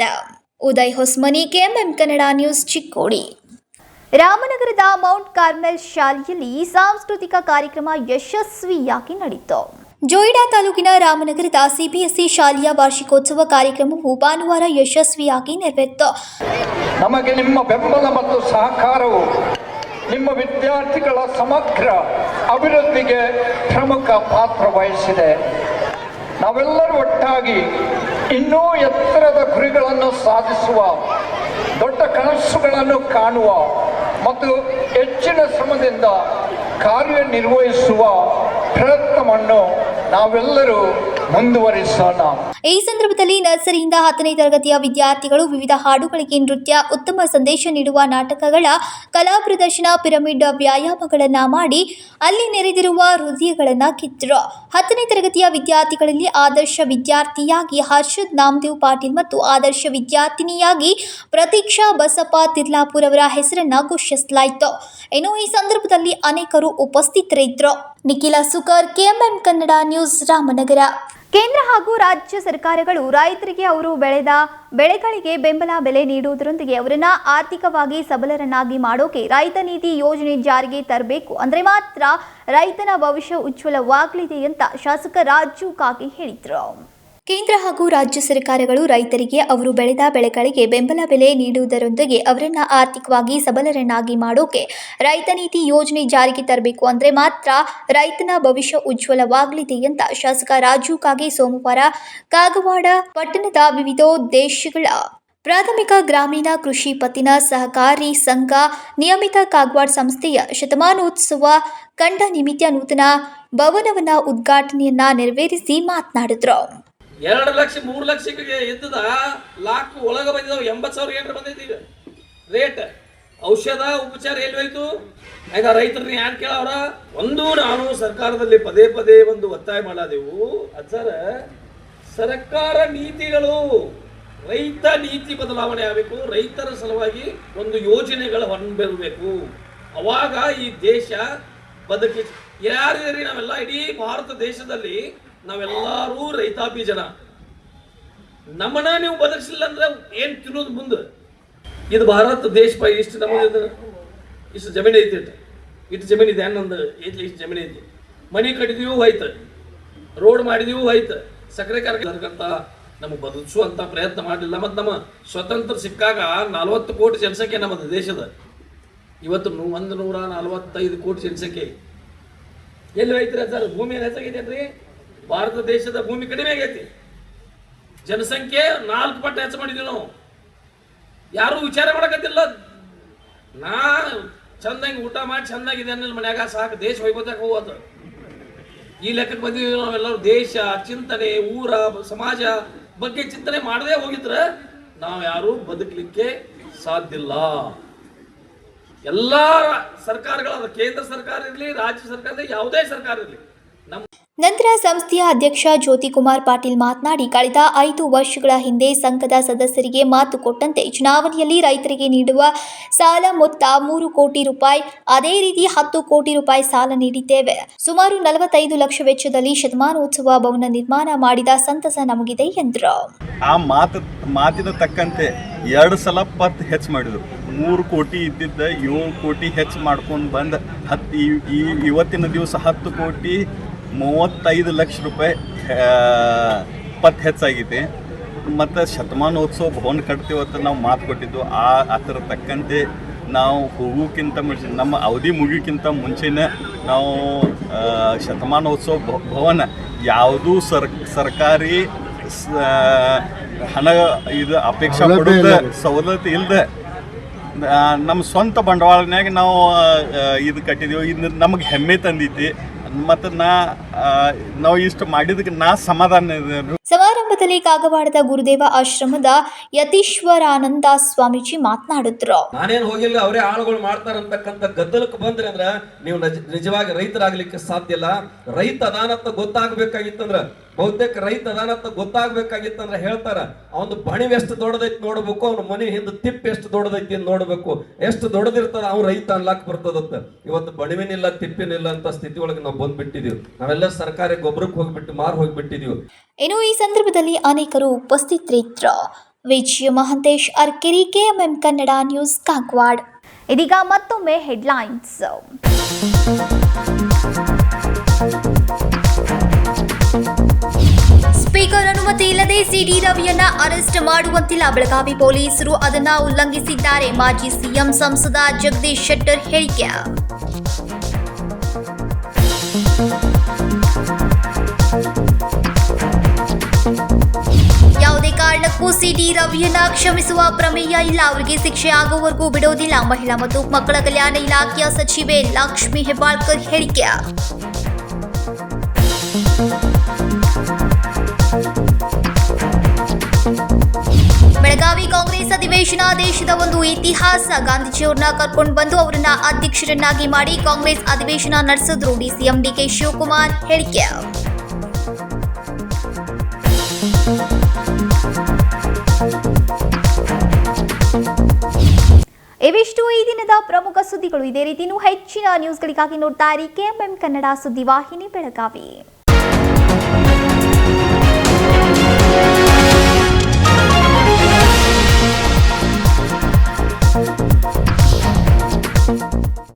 Uday Hosmani, KMM Kannada news, Chikkodi. ರಾಮನಗರದ ಮೌಂಟ್ ಕಾರ್ಮೆಲ್ ಶಾಲೆಯಲ್ಲಿ ಸಾಂಸ್ಕೃತಿಕ ಕಾರ್ಯಕ್ರಮ ಯಶಸ್ವಿಯಾಗಿ ನಡೆಯಿತು. ಜೋಯಿಡಾ ತಾಲೂಕಿನ ರಾಮನಗರದ ಸಿಬಿಎಸ್ಇ ಶಾಲೆಯ ವಾರ್ಷಿಕೋತ್ಸವ ಕಾರ್ಯಕ್ರಮವು ಭಾನುವಾರ ಯಶಸ್ವಿಯಾಗಿ ನೆರವೇರಿತು. ನಮಗೆ ನಿಮ್ಮ ಬೆಂಬಲ ಮತ್ತು ಸಹಕಾರವು ನಿಮ್ಮ ವಿದ್ಯಾರ್ಥಿಗಳ ಸಮಗ್ರ ಅಭಿವೃದ್ಧಿಗೆ ಪ್ರಮುಖ ಪಾತ್ರ ವಹಿಸಿದೆ. ನಾವೆಲ್ಲರೂ ಒಟ್ಟಾಗಿ ಇನ್ನೂ ಎತ್ತರದ ಗುರಿಗಳನ್ನು ಸಾಧಿಸುವ, ದೊಡ್ಡ ಕನಸುಗಳನ್ನು ಕಾಣುವ ಮತ್ತು ಹೆಚ್ಚಿನ ಶ್ರಮದಿಂದ ಕಾರ್ಯನಿರ್ವಹಿಸುವ ಪ್ರಯತ್ನವನ್ನು ನಾವೆಲ್ಲರೂ ಮುಂದುವರಿಸೋಣ. ಈ ಸಂದರ್ಭದಲ್ಲಿ ನರ್ಸರಿಯಿಂದ 10ನೇ ತರಗತಿಯ ವಿದ್ಯಾರ್ಥಿಗಳು ವಿವಿಧ ಹಾಡುಗಳಿಗೆ ನೃತ್ಯ, ಉತ್ತಮ ಸಂದೇಶ ನೀಡುವ ನಾಟಕಗಳ ಕಲಾ ಪ್ರದರ್ಶನ, ಪಿರಮಿಡ್ ವ್ಯಾಯಾಮಗಳನ್ನು ಮಾಡಿ ಅಲ್ಲಿ ನೆರೆದಿರುವ ಹೃದಯಗಳನ್ನು ಕಿತ್ತರು. 10ನೇ ತರಗತಿಯ ವಿದ್ಯಾರ್ಥಿಗಳಲ್ಲಿ ಆದರ್ಶ ವಿದ್ಯಾರ್ಥಿಯಾಗಿ ಹರ್ಷದ್ ನಾಮದೇವ್ ಪಾಟೀಲ್ ಮತ್ತು ಆದರ್ಶ ವಿದ್ಯಾರ್ಥಿನಿಯಾಗಿ ಪ್ರತೀಕ್ಷಾ ಬಸಪ್ಪ ತಿರ್ಲಾಪುರ್ ಅವರ ಹೆಸರನ್ನು ಘೋಷಿಸಲಾಯಿತು. ಇನ್ನು ಈ ಸಂದರ್ಭದಲ್ಲಿ ಅನೇಕರು ಉಪಸ್ಥಿತರಿದ್ದರು. ನಿಖಿಲ ಸುಕರ್, ಕೆಎಂಎಂ ಕನ್ನಡ ನ್ಯೂಸ್, ರಾಮನಗರ. ಕೇಂದ್ರ ಹಾಗೂ ರಾಜ್ಯ ಸರ್ಕಾರಗಳು ರೈತರಿಗೆ ಅವರು ಬೆಳೆದ ಬೆಳೆಗಳಿಗೆ ಬೆಂಬಲ ಬೆಲೆ ನೀಡುವುದರೊಂದಿಗೆ ಅವರನ್ನ ಆರ್ಥಿಕವಾಗಿ ಸಬಲರನ್ನಾಗಿ ಮಾಡೋಕೆ ರೈತ ನೀತಿ ಯೋಜನೆ ಜಾರಿಗೆ ತರಬೇಕು. ಅಂದರೆ ಮಾತ್ರ ರೈತನ ಭವಿಷ್ಯ ಉಜ್ವಲವಾಗಲಿದೆ ಅಂತ ಶಾಸಕ ರಾಜು ಕಾಗೆ ಹೇಳಿದರು. ಕೇಂದ್ರ ಹಾಗೂ ರಾಜ್ಯ ಸರ್ಕಾರಗಳು ರೈತರಿಗೆ ಅವರು ಬೆಳೆದ ಬೆಳೆಗಳಿಗೆ ಬೆಂಬಲ ಬೆಲೆ ನೀಡುವುದರೊಂದಿಗೆ ಅವರನ್ನು ಆರ್ಥಿಕವಾಗಿ ಸಬಲರನ್ನಾಗಿ ಮಾಡೋಕೆ ರೈತ ನೀತಿ ಯೋಜನೆ ಜಾರಿಗೆ ತರಬೇಕು. ಅಂದರೆ ಮಾತ್ರ ರೈತನ ಭವಿಷ್ಯ ಉಜ್ವಲವಾಗಲಿದೆ ಅಂತ ಶಾಸಕ ರಾಜು ಕಾಗೆ ಸೋಮವಾರ ಕಾಗವಾಡ ಪಟ್ಟಣದ ವಿವಿಧೋದ್ದೇಶಗಳ ಪ್ರಾಥಮಿಕ ಗ್ರಾಮೀಣ ಕೃಷಿ ಪತ್ತಿನ ಸಹಕಾರಿ ಸಂಘ ನಿಯಮಿತ ಕಾಗವಾಡ ಸಂಸ್ಥೆಯ ಶತಮಾನೋತ್ಸವ ಕಂಡ ನಿಮಿತ್ತ ನೂತನ ಭವನವನ್ನ ಉದ್ಘಾಟನೆಯನ್ನ ನೆರವೇರಿಸಿ ಮಾತನಾಡಿದ್ರು. 2 ಲಕ್ಷ 3 ಲಕ್ಷಕ್ಕೆ ಇದ್ದದ ಲಾಕ್ ಒಳಗೆ ಬಂದಿದ್ದಾವೆ. 80,000 ಏನ್ರ ಬಂದೈತಿ ಈಗ ರೇಟ್. ಔಷಧ ಉಪಚಾರ ಎಲ್ಲಿ ಹೋಯ್ತು? ಆಯ್ತಾ ರೈತರನ್ನ ಯಾರು ಕೇಳವ್ರ? ಒಂದು ನಾನು ಸರ್ಕಾರದಲ್ಲಿ ಪದೇ ಪದೇ ಒಂದು ಒತ್ತಾಯ ಮಾಡಾದೆವು. ಸರ್, ಸರ್ಕಾರ ನೀತಿಗಳು ರೈತ ನೀತಿ ಬದಲಾವಣೆ ಆಗಬೇಕು. ರೈತರ ಸಲುವಾಗಿ ಒಂದು ಯೋಜನೆಗಳು ಹೊರಬರಬೇಕು. ಅವಾಗ ಈ ದೇಶ ಬದುಕಿ ಯಾರ್ಯಾರಿ ನಾವೆಲ್ಲ ಇಡೀ ಭಾರತ ದೇಶದಲ್ಲಿ ನಾವೆಲ್ಲರೂ ರೈತಾಪಿ ಜನ. ನಮ್ಮನ್ನ ನೀವು ಬದುಕಿಸಿಲ್ಲ ಅಂದ್ರೆ ಏನ್ ತಿನ್ನೋದು ಮುಂದೆ? ಇದು ಭಾರತ ದೇಶ ಇಷ್ಟು ನಮ್ಮದು ಇಷ್ಟು ಜಮೀನು ಐತಿ, ಇಷ್ಟು ಜಮೀನು ಇದೆ, ಹನ್ನೊಂದು ಇಷ್ಟು ಜಮೀನು ಐತಿ. ಮನೆ ಕಟ್ಟಿದೀವು ಹೋಯ್ತು, ರೋಡ್ ಮಾಡಿದೀವು ಹೋಯ್ತು, ಸಕ್ಕರೆ ಕಾರ್ಖಾನೆ ನಮಗೆ ಬದುಕಿಸುವಂತ ಪ್ರಯತ್ನ ಮಾಡಲಿಲ್ಲ. ಮತ್ತು ನಮ್ಮ ಸ್ವತಂತ್ರ ಸಿಕ್ಕಾಗ 40 ಕೋಟಿ ಜನಸಂಖ್ಯೆ ನಮ್ಮದು ದೇಶದ. ಇವತ್ತು 145 ಕೋಟಿ ಜನಸಂಖ್ಯೆ ಎಲ್ಲಿ ಹೋಯ್ತಿರ ಸರ್? ಭೂಮಿ ಏನು ಹೆಚ್ಚಾಗೈತೇನ್ರಿ? ಭಾರತ ದೇಶದ ಭೂಮಿ ಕಡಿಮೆ ಆಗೈತಿ, ಜನಸಂಖ್ಯೆ 4 ಪಟ್ಟು ಹೆಚ್ಚು ಮಾಡಿದ್ವಿ ನಾವು. ಯಾರು ವಿಚಾರ ಮಾಡಕತ್ತಿಲ್ಲ. ಚಂದಾಗಿ ಊಟ ಮಾಡಿ ಚಂದಾಗಿದೆ ಅನ್ನೋ ಮನ್ಯಾಗ ಸಾಕು, ದೇಶ ಹೋಗ್ಬೋದಾಗ ಹೋಗೋದು. ಈ ಲೆಕ್ಕಕ್ಕೆ ಬಂದಿದ್ದೀವಿ ನಾವೆಲ್ಲರೂ. ದೇಶ ಚಿಂತನೆ, ಊರ ಸಮಾಜ ಬಗ್ಗೆ ಚಿಂತನೆ ಮಾಡದೇ ಹೋಗಿದ್ರೆ ನಾವು ಯಾರು ಬದುಕಲಿಕ್ಕೆ ಸಾಧ್ಯ ಇಲ್ಲ. ಎಲ್ಲ ಸರ್ಕಾರಗಳ, ಕೇಂದ್ರ ಸರ್ಕಾರ ಇರಲಿ, ರಾಜ್ಯ ಸರ್ಕಾರ, ಯಾವುದೇ ಸರ್ಕಾರ ಇರಲಿ, ನಂತರ ಸಂಸ್ಥೆಯ ಅಧ್ಯಕ್ಷ ಜ್ಯೋತಿಕುಮಾರ್ ಪಾಟೀಲ್ ಮಾತನಾಡಿ, ಕಳೆದ 5 ವರ್ಷಗಳ ಹಿಂದೆ ಸಂಘದ ಸದಸ್ಯರಿಗೆ ಮಾತು ಕೊಟ್ಟಂತೆ ಚುನಾವಣೆಯಲ್ಲಿ ರೈತರಿಗೆ ನೀಡುವ ಸಾಲ ಮೊತ್ತ 3 ಕೋಟಿ ರೂಪಾಯಿ, ಅದೇ ರೀತಿ 10 ಕೋಟಿ ರೂಪಾಯಿ ಸಾಲ ನೀಡಿದ್ದೇವೆ. ಸುಮಾರು 45 ಲಕ್ಷ ವೆಚ್ಚದಲ್ಲಿ ಶತಮಾನೋತ್ಸವ ಭವನ ನಿರ್ಮಾಣ ಮಾಡಿದ ಸಂತಸ ನಮಗಿದೆ ಎಂದರು. ಆ ಮಾತಿನ ತಕ್ಕಂತೆ 2 ಸಲ ಪತ್ತು ಹೆಚ್ಚು ಮಾಡಿದರು. 3 ಕೋಟಿ ಇದ್ದಿದ್ದ 7 ಕೋಟಿ ಹೆಚ್ಚು ಮಾಡ್ಕೊಂಡು ಬಂದು ಇವತ್ತಿನ ದಿವಸ 10 ಕೋಟಿ 35 ಲಕ್ಷ ರೂಪಾಯಿ ಪತ್ತು ಹೆಚ್ಚಾಗಿದೆ. ಮತ್ತು ಶತಮಾನೋತ್ಸವ ಭವನ ಕಟ್ತೀವತ್ತ ನಾವು ಮಾತು ಕೊಟ್ಟಿದ್ದು. ಅದರ ತಕ್ಕಂತೆ ನಾವು ಹೋಗೋಕ್ಕಿಂತ ಮುಂಚೆ, ನಮ್ಮ ಅವಧಿ ಮುಗಿಯೋಕ್ಕಿಂತ ಮುಂಚೆನೇ ನಾವು ಶತಮಾನೋತ್ಸವ ಭವನ ಯಾವುದೂ ಸರ್ಕಾರಿ ಹಣ ಇದು ಅಪೇಕ್ಷೆ ಪಡೋದು ಸವಲತ್ತು ಇಲ್ಲದೆ ನಮ್ಮ ಸ್ವಂತ ಬಂಡವಾಳನಾಗ ನಾವು ಇದು ಕಟ್ಟಿದ್ದೀವಿ. ಇದು ನಮಗೆ ಹೆಮ್ಮೆ ತಂದೈತಿ. ಮತ್ತು ನಾವು ಇಷ್ಟು ಮಾಡಿದಕ್ಕೆ ಸಮಾಧಾನ ಇದೆ. ಸಮಾರಂಭದಲ್ಲಿ ಕಾಗವಾಡದ ಗುರುದೇವ ಆಶ್ರಮದ ಯತೀಶ್ವರಾನಂದ ಸ್ವಾಮೀಜಿ ಮಾತನಾಡಿದ್ರು. ನಾನೇನು ಹೋಗಿಲ್ಲ, ಅವರೇ ಆಳುಗಳು ಮಾಡ್ತಾರಂತಕ್ಕಂಥ ಗದ್ದಲಕ್ಕೆ ಬಂದ್ರೆ ಅಂದ್ರ ನೀವು ನಿಜವಾಗಿ ರೈತರಾಗ್ಲಿಕ್ಕೆ ಸಾಧ್ಯ ಇಲ್ಲ. ರೈತ ಅದಾನತ್ತ ಗೊತ್ತಾಗ್ಬೇಕಾಗಿತ್ತಂದ್ರ, ಬಹುತೇಕ ರೈತ ಅದಾನತ್ತ ಗೊತ್ತಾಗ್ಬೇಕಾಗಿತ್ತಂದ್ರ ಹೇಳ್ತಾರ, ಅವನು ಬಣಿವು ಎಷ್ಟು ದೊಡ್ಡದೈತಿ ನೋಡ್ಬೇಕು, ಅವ್ನ ಮನೆ ಹಿಂದೆ ತಿಪ್ಪು ಎಷ್ಟು ದೊಡ್ಡದೈತಿ ಅಂತ ನೋಡ್ಬೇಕು. ಎಷ್ಟು ದೊಡ್ಡದಿರ್ತದ ಅವ್ನು ರೈತ ಅನ್ಲಾಕ್ ಬರ್ತದತ್ತ. ಇವತ್ತು ಬಣಿವಿನಿಲ್ಲ, ತಿಪ್ಪಿನಿಲ್ಲ ಅಂತ ಸ್ಥಿತಿ ಒಳಗೆ ನಾವು ಬಂದ್ಬಿಟ್ಟಿದೀವಿ. ನಾವೆಲ್ಲ ಸರ್ಕಾರಿ ಗೊಬ್ಬರಕ್ಕೆ ಹೋಗ್ಬಿಟ್ಟು ಹೋಗ್ಬಿಟ್ಟಿದೀವಿ. ಇನ್ನು ಈ ಸಂದರ್ಭದಲ್ಲಿ ಅನೇಕರು ಉಪಸ್ಥಿತರಿದ್ದರು. ವಿಜಯ ಮಹಂತೇಶ್, ಅರ್ಕೆರಿ, KMM ಕನ್ನಡ ನ್ಯೂಸ್, ಕಾಗವಾಡ. ಇದೀಗ ಮತ್ತೊಮ್ಮೆ ಹೆಡ್ಲೈನ್ಸ್. ಸ್ಪೀಕರ್ ಅನುಮತಿ ಇಲ್ಲದೆ ಸಿಟಿ ರವಿಯನ್ನ ಅರೆಸ್ಟ್ ಮಾಡುವಂತಿಲ್ಲ. ಬೆಳಗಾವಿ ಪೊಲೀಸರು ಅದನ್ನ ಉಲ್ಲಂಘಿಸಿದ್ದಾರೆ. ಮಾಜಿ ಸಿಎಂ ಸಂಸದ ಜಗದೀಶ್ ಶೆಟ್ಟರ್ ಹೇಳಿಕೆ. ಯಾವುದೇ ಕಾರಣಕ್ಕೂ ಸಿಟಿ ರವಿಯನ್ನ ಕ್ಷಮಿಸುವ ಪ್ರಮೇಯ ಇಲ್ಲ. ಅವರಿಗೆ ಶಿಕ್ಷೆ ಆಗುವವರೆಗೂ ಬಿಡೋದಿಲ್ಲ. ಮಹಿಳಾ ಮತ್ತು ಮಕ್ಕಳ ಕಲ್ಯಾಣ ಇಲಾಖೆಯ ಸಚಿವೆ ಲಕ್ಷ್ಮಿ ಹೆಬ್ಬಾಳ್ಕರ್ ಹೇಳಿಕೆ. ಬೆಳಗಾವಿ ಕಾಂಗ್ರೆಸ್ ಅಧಿವೇಶನ ದೇಶದ ಒಂದು ಇತಿಹಾಸ. ಗಾಂಧೀಜಿಯವರನ್ನ ಕರ್ಕೊಂಡು ಬಂದು ಅವರನ್ನ ಅಧ್ಯಕ್ಷರನ್ನಾಗಿ ಮಾಡಿ ಕಾಂಗ್ರೆಸ್ ಅಧಿವೇಶನ ನಡೆಸಿದ್ರು. ಡಿಸಿಎಂ ಡಿಕೆ ಶಿವಕುಮಾರ್ ಹೇಳಿಕೆ. ಇವಿಷ್ಟು ಈ ದಿನದ ಪ್ರಮುಖ ಸುದ್ದಿಗಳು. ಇದೇ ರೀತಿ ಹೆಚ್ಚಿನ ನ್ಯೂಸ್ಗಳಿಗಾಗಿ ನೋಡ್ತಾ ಇರಿ KMM ಕನ್ನಡ ಸುದ್ದಿವಾಹಿನಿ ಬೆಳಗಾವಿ.